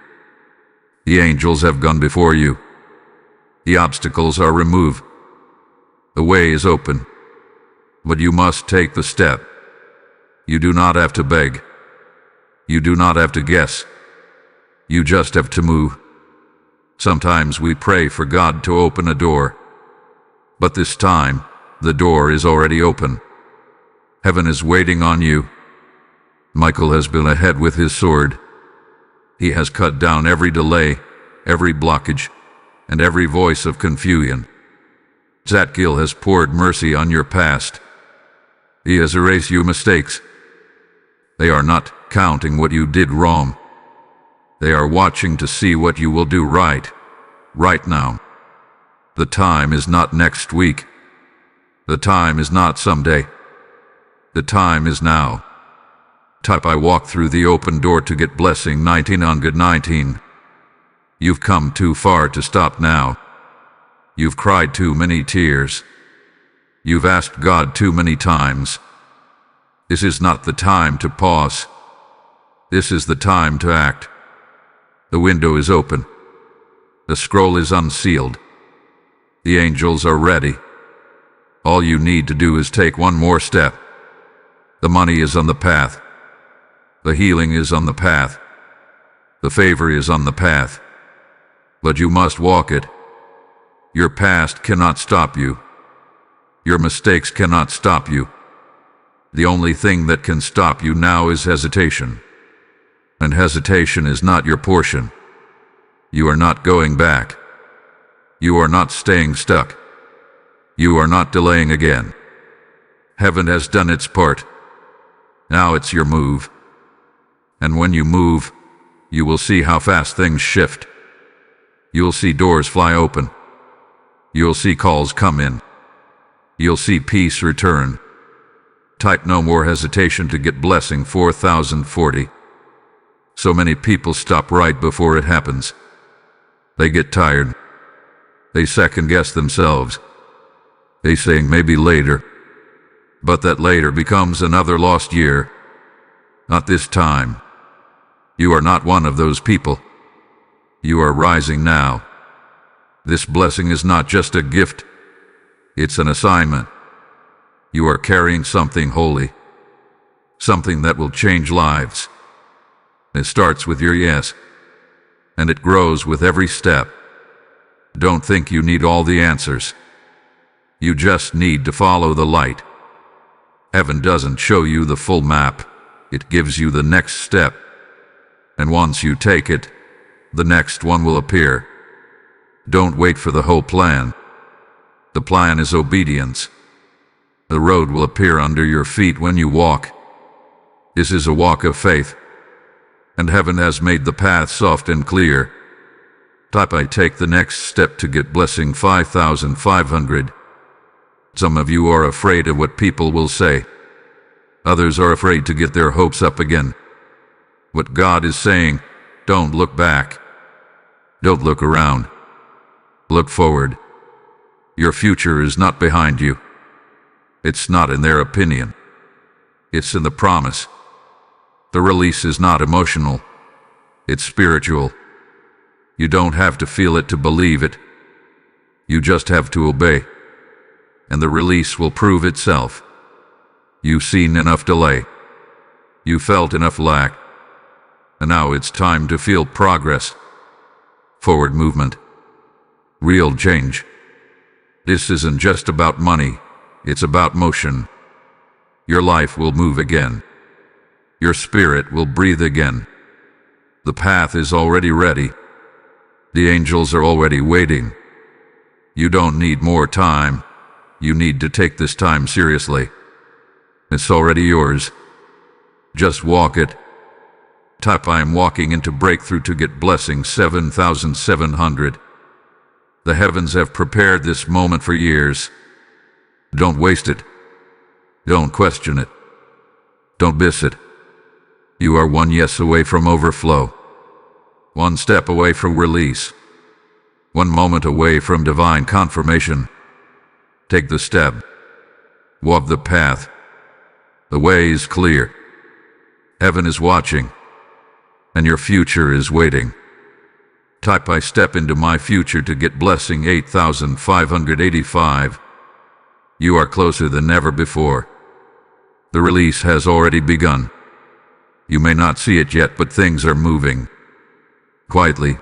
The angels have gone before you. The obstacles are removed. The way is open. But you must take the step. You do not have to beg. You do not have to guess. You just have to move. Sometimes we pray for God to open a door. But this time, the door is already open. Heaven is waiting on you. Michael has been ahead with his sword. He has cut down every delay, every blockage, and every voice of confusion. Zadkiel has poured mercy on your past. He has erased your mistakes. They are not counting what you did wrong. They are watching to see what you will do right now. The time is not next week. The time is not someday. The time is now. Type I walk through the open door to get blessing 1919. You've come too far to stop now. You've cried too many tears. You've asked God too many times. This is not the time to pause. This is the time to act. The window is open. The scroll is unsealed. The angels are ready. All you need to do is take one more step. The money is on the path. The healing is on the path. The favor is on the path. But you must walk it. Your past cannot stop you. Your mistakes cannot stop you. The only thing that can stop you now is hesitation. And hesitation is not your portion. You are not going back. You are not staying stuck. You are not delaying again. Heaven has done its part. Now it's your move. And when you move, you will see how fast things shift. You'll see doors fly open. You'll see calls come in. You'll see peace return. Type no more hesitation to get blessing 4040. So many people stop right before it happens. They get tired. They second guess themselves. They say maybe later. But that later becomes another lost year. Not this time. You are not one of those people. You are rising now. This blessing is not just a gift. It's an assignment. You are carrying something holy. Something that will change lives. It starts with your yes. And it grows with every step. Don't think you need all the answers. You just need to follow the light. Heaven doesn't show you the full map. It gives you the next step. And once you take it, the next one will appear. Don't wait for the whole plan. The plan is obedience. The road will appear under your feet when you walk. This is a walk of faith. And heaven has made the path soft and clear. Type I take the next step to get blessing 5500. Some of you are afraid of what people will say. Others are afraid to get their hopes up again. What God is saying, don't look back. Don't look around. Look forward. Your future is not behind you. It's not in their opinion. It's in the promise. The release is not emotional. It's spiritual. You don't have to feel it to believe it. You just have to obey. And the release will prove itself. You've seen enough delay. You felt enough lack. And now it's time to feel progress. Forward movement. Real change. This isn't just about money. It's about motion. Your life will move again. Your spirit will breathe again. The path is already ready. The angels are already waiting. You don't need more time. You need to take this time seriously. It's already yours. Just walk it. Type I am walking into breakthrough to get blessing 7700. The heavens have prepared this moment for years. Don't waste it. Don't question it. Don't miss it. You are one yes away from overflow. One step away from release. One moment away from divine confirmation. Take the step. Walk the path. The way is clear. Heaven is watching. And your future is waiting. Type I step into my future to get blessing 8585. You are closer than ever before. The release has already begun. You may not see it yet, but things are moving. Quietly.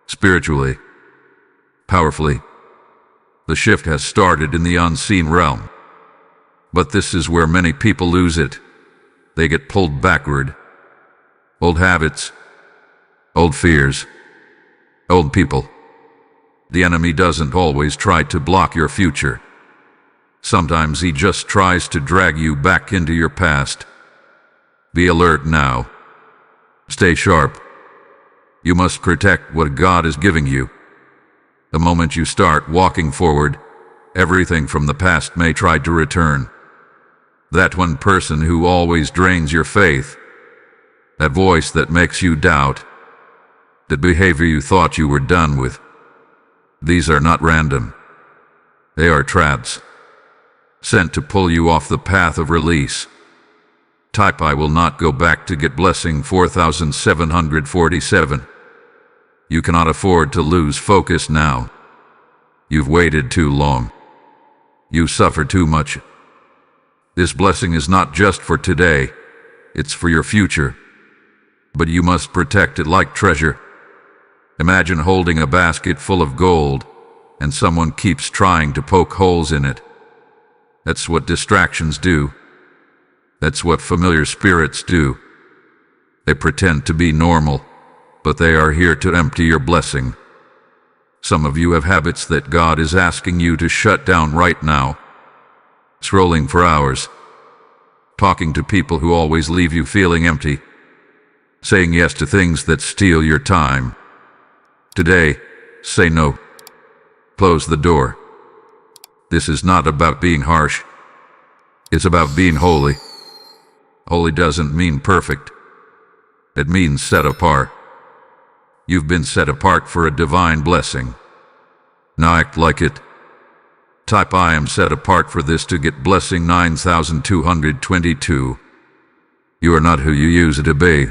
Spiritually. Powerfully. The shift has started in the unseen realm. But this is where many people lose it. They get pulled backward. Old habits. Old fears. Old people. The enemy doesn't always try to block your future. Sometimes he just tries to drag you back into your past. Be alert now. Stay sharp. You must protect what God is giving you. The moment you start walking forward, everything from the past may try to return. That one person who always drains your faith. That voice that makes you doubt. That behavior you thought you were done with. These are not random. They are traps. Sent to pull you off the path of release. Type I will not go back to get blessing 4747. You cannot afford to lose focus now. You've waited too long. You suffer too much. This blessing is not just for today, it's for your future. But you must protect it like treasure. Imagine holding a basket full of gold, and someone keeps trying to poke holes in it. That's what distractions do. That's what familiar spirits do. They pretend to be normal, but they are here to empty your blessing. Some of you have habits that God is asking you to shut down right now. Scrolling for hours, talking to people who always leave you feeling empty, saying yes to things that steal your time. Today, say no. Close the door. This is not about being harsh. It's about being holy. Holy doesn't mean perfect. It means set apart. You've been set apart for a divine blessing. Now act like it. Type I am set apart for this to get blessing 9222. You are not who you used to be.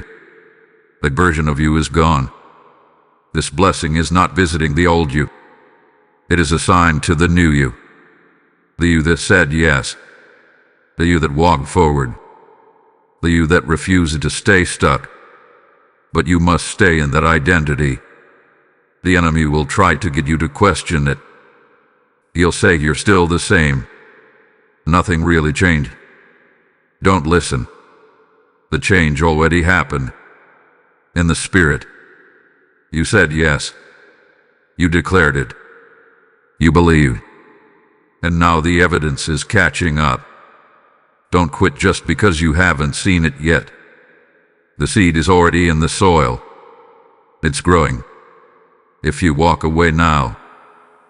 That version of you is gone. This blessing is not visiting the old you. It is assigned to the new you. The you that said yes. The you that walked forward. The you that refused to stay stuck. But you must stay in that identity. The enemy will try to get you to question it. He'll say you're still the same. Nothing really changed. Don't listen. The change already happened. In the spirit. You said yes. You declared it. You believed. And now the evidence is catching up. Don't quit just because you haven't seen it yet. The seed is already in the soil. It's growing. If you walk away now,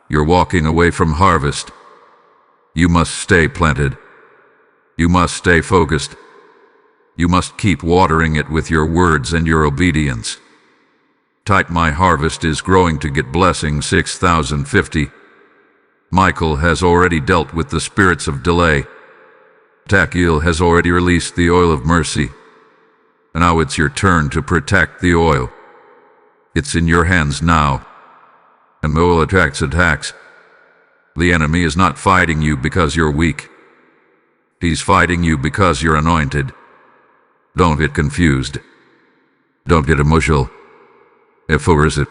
you're walking away from harvest. You must stay planted. You must stay focused. You must keep watering it with your words and your obedience. Type my harvest is growing to get blessing 6050. Michael has already dealt with the spirits of delay. Zadkiel has already released the oil of mercy. Now it's your turn to protect the oil. It's in your hands now. And oil attracts attacks. The enemy is not fighting you because you're weak. He's fighting you because you're anointed. Don't get confused. Don't get emotional. If or is it?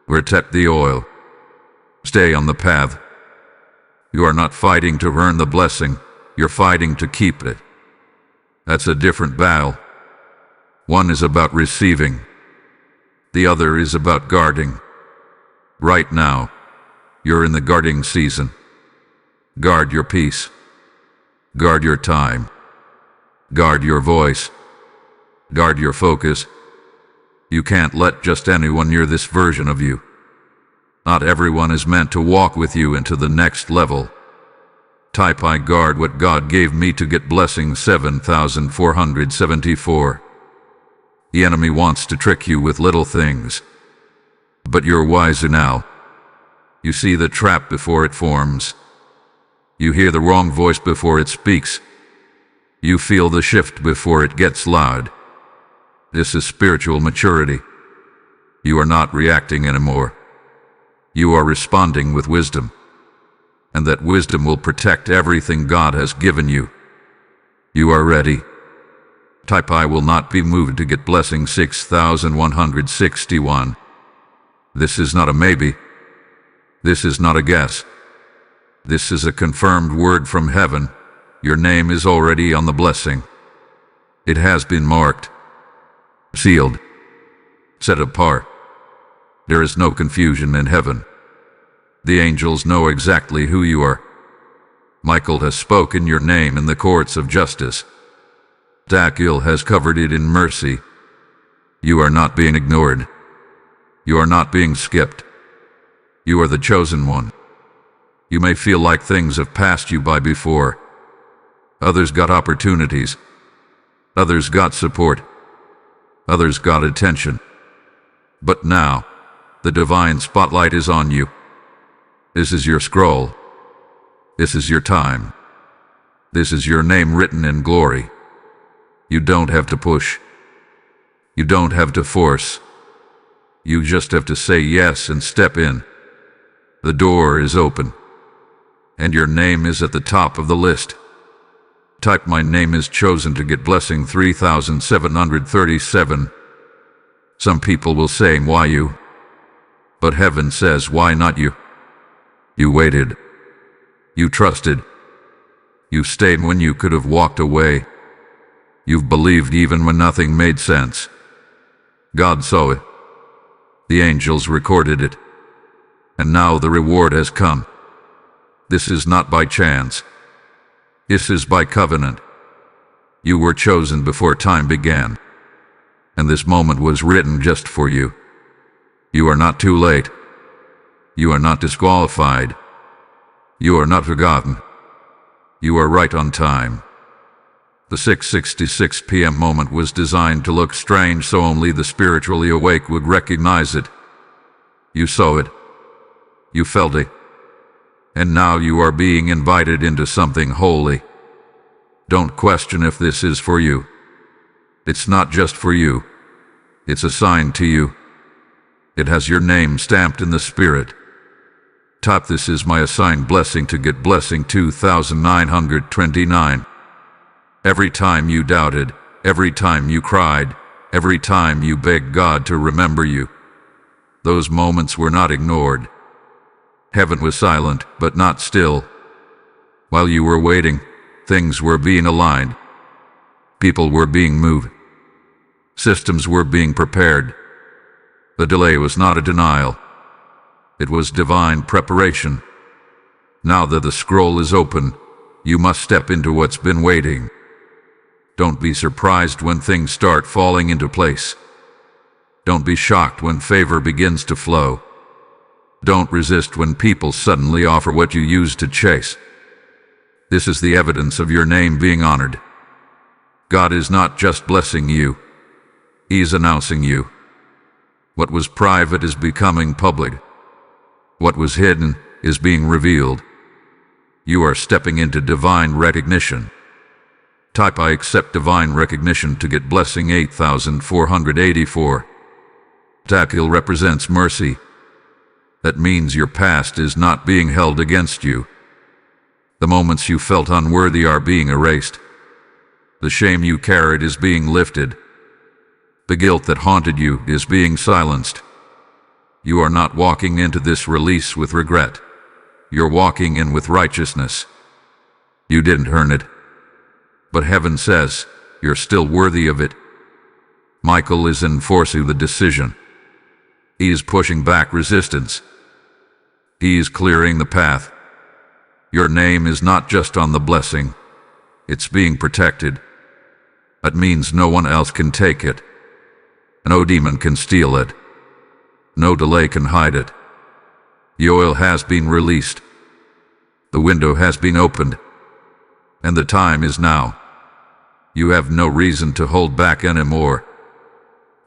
Protect the oil. Stay on the path. You are not fighting to earn the blessing. You're fighting to keep it. That's a different battle. One is about receiving. The other is about guarding. Right now, you're in the guarding season. Guard your peace. Guard your time. Guard your voice. Guard your focus. You can't let just anyone near this version of you. Not everyone is meant to walk with you into the next level. Type I guard what God gave me to get blessing 7474. The enemy wants to trick you with little things. But you're wiser now. You see the trap before it forms. You hear the wrong voice before it speaks. You feel the shift before it gets loud. This is spiritual maturity. You are not reacting anymore. You are responding with wisdom. And that wisdom will protect everything God has given you. You are ready. Type I will not be moved to get blessing 6161. This is not a maybe. This is not a guess. This is a confirmed word from heaven. Your name is already on the blessing. It has been marked, sealed, set apart. There is no confusion in heaven. The angels know exactly who you are. Michael has spoken your name in the courts of justice. Zadkiel has covered it in mercy. You are not being ignored. You are not being skipped. You are the chosen one. You may feel like things have passed you by before. Others got opportunities. Others got support. Others got attention. But now, the divine spotlight is on you. This is your scroll. This is your time. This is your name written in glory. You don't have to push. You don't have to force. You just have to say yes and step in. The door is open. And your name is at the top of the list. Type my name is chosen to get blessing 3737. Some people will say, why you? But heaven says, why not you? You waited. You trusted. You stayed when you could have walked away. You've believed even when nothing made sense. God saw it. The angels recorded it. And now the reward has come. This is not by chance. This is by covenant. You were chosen before time began. And this moment was written just for you. You are not too late. You are not disqualified. You are not forgotten. You are right on time. The 6:66 p.m. moment was designed to look strange so only the spiritually awake would recognize it. You saw it. You felt it. And now you are being invited into something holy. Don't question if this is for you. It's not just for you. It's assigned to you. It has your name stamped in the Spirit. Type, "This is my assigned blessing to get blessing 2929. Every time you doubted, every time you cried, every time you begged God to remember you, those moments were not ignored. Heaven was silent, but not still. While you were waiting, things were being aligned. People were being moved. Systems were being prepared. The delay was not a denial. It was divine preparation. Now that the scroll is open, you must step into what's been waiting. Don't be surprised when things start falling into place. Don't be shocked when favor begins to flow. Don't resist when people suddenly offer what you used to chase. This is the evidence of your name being honored. God is not just blessing you. He is announcing you. What was private is becoming public. What was hidden is being revealed. You are stepping into divine recognition. Type, "I accept divine recognition to get blessing 8484. Zadkiel represents mercy. That means your past is not being held against you. The moments you felt unworthy are being erased. The shame you carried is being lifted. The guilt that haunted you is being silenced. You are not walking into this release with regret. You're walking in with righteousness. You didn't earn it. But heaven says, you're still worthy of it. Michael is enforcing the decision. He is pushing back resistance. He is clearing the path. Your name is not just on the blessing. It's being protected. That means no one else can take it. No demon can steal it. No delay can hide it. The oil has been released. The window has been opened. And the time is now. You have no reason to hold back anymore.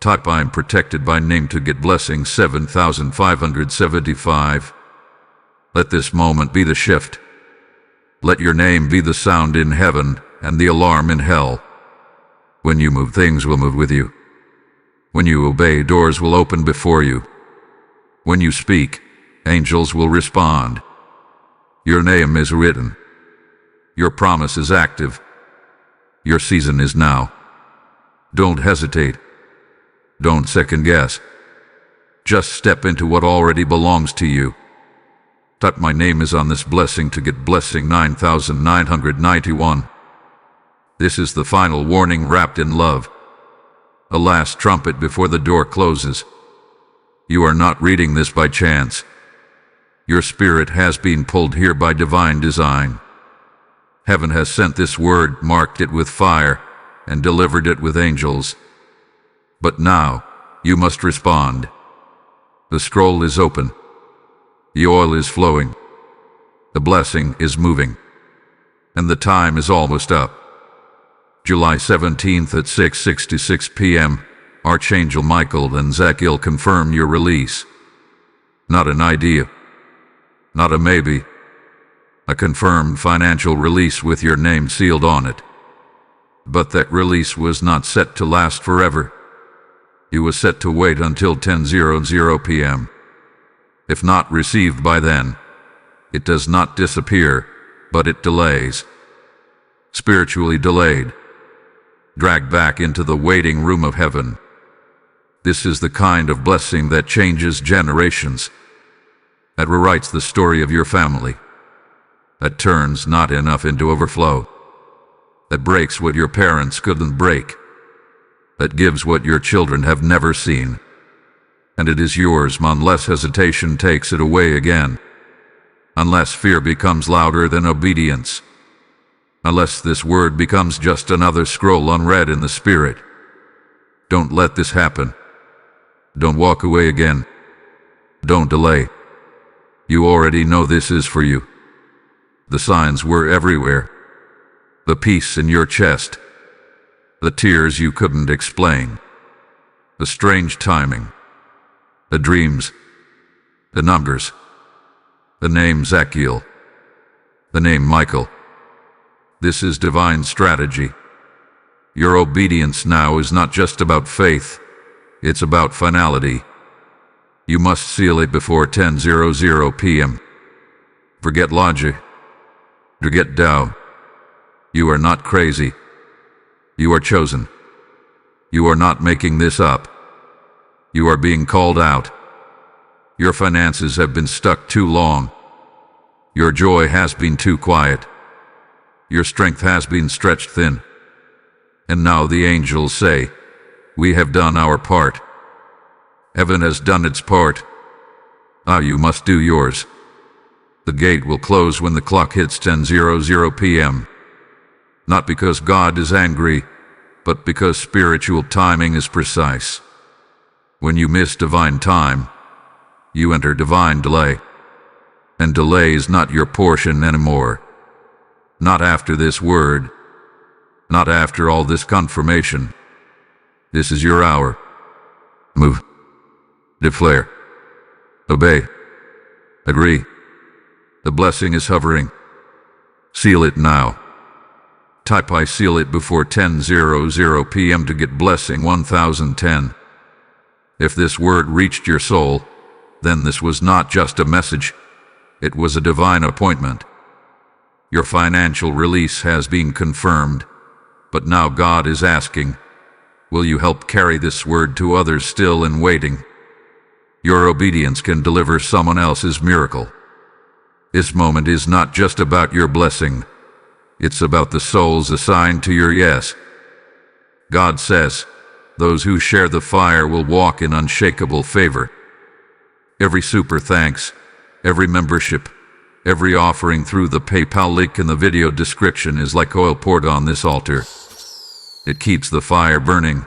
Type, "I'm protected by name to get blessing 7575. Let this moment be the shift. Let your name be the sound in heaven and the alarm in hell. When you move, things will move with you. When you obey, doors will open before you. When you speak, angels will respond. Your name is written. Your promise is active. Your season is now. Don't hesitate. Don't second guess. Just step into what already belongs to you. Type, "My name is on this blessing to get blessing 9991. This is the final warning wrapped in love. A last trumpet before the door closes. You are not reading this by chance. Your spirit has been pulled here by divine design. Heaven has sent this word, marked it with fire, and delivered it with angels. But now, you must respond. The scroll is open. The oil is flowing. The blessing is moving. And the time is almost up. July 17th at 6:66 p.m., Archangel Michael and Zadkiel confirm your release. Not an idea. Not a maybe. A confirmed financial release with your name sealed on it. But that release was not set to last forever. It was set to wait until 10:00 p.m. If not received by then, it does not disappear, but it delays. Spiritually delayed. Dragged back into the waiting room of heaven. This is the kind of blessing that changes generations. That rewrites the story of your family. That turns not enough into overflow. that breaks what your parents couldn't break, that gives what your children have never seen. And it is yours unless hesitation takes it away again, unless fear becomes louder than obedience, unless this word becomes just another scroll unread in the spirit. Don't let this happen. Don't walk away again. Don't delay. You already know this is for you. The signs were everywhere. The peace in your chest. The tears you couldn't explain. The strange timing. The dreams. The numbers. The name Zadkiel. The name Michael. This is divine strategy. Your obedience now is not just about faith. It's about finality. You must seal it before 10:00 p.m. Forget logic. Forget doubt. You are not crazy. You are chosen. You are not making this up. You are being called out. Your finances have been stuck too long. Your joy has been too quiet. Your strength has been stretched thin. And now the angels say, we have done our part. Heaven has done its part. Now you must do yours. The gate will close when the clock hits 10:00 p.m. Not because God is angry, but because spiritual timing is precise. When you miss divine time, you enter divine delay. And delay is not your portion anymore. Not after this word. Not after all this confirmation. This is your hour. Move. Declare. Obey. Agree. The blessing is hovering. Seal it now. Type I seal it before 10:00 p.m. to get blessing 1010. If this word reached your soul, then this was not just a message. It was a divine appointment. Your financial release has been confirmed, but now God is asking, will you help carry this word to others still in waiting? Your obedience can deliver someone else's miracle. This moment is not just about your blessing. It's about the souls assigned to your yes. God says, those who share the fire will walk in unshakable favor. Every super thanks, every membership, every offering through the PayPal link in the video description is like oil poured on this altar. It keeps the fire burning.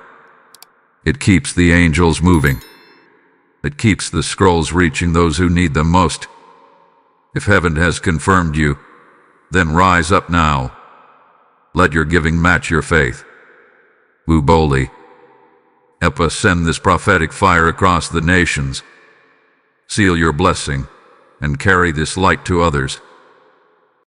It keeps the angels moving. It keeps the scrolls reaching those who need them most. If heaven has confirmed you, then rise up now. Let your giving match your faith. Move boldly. Help us send this prophetic fire across the nations. Seal your blessing and carry this light to others.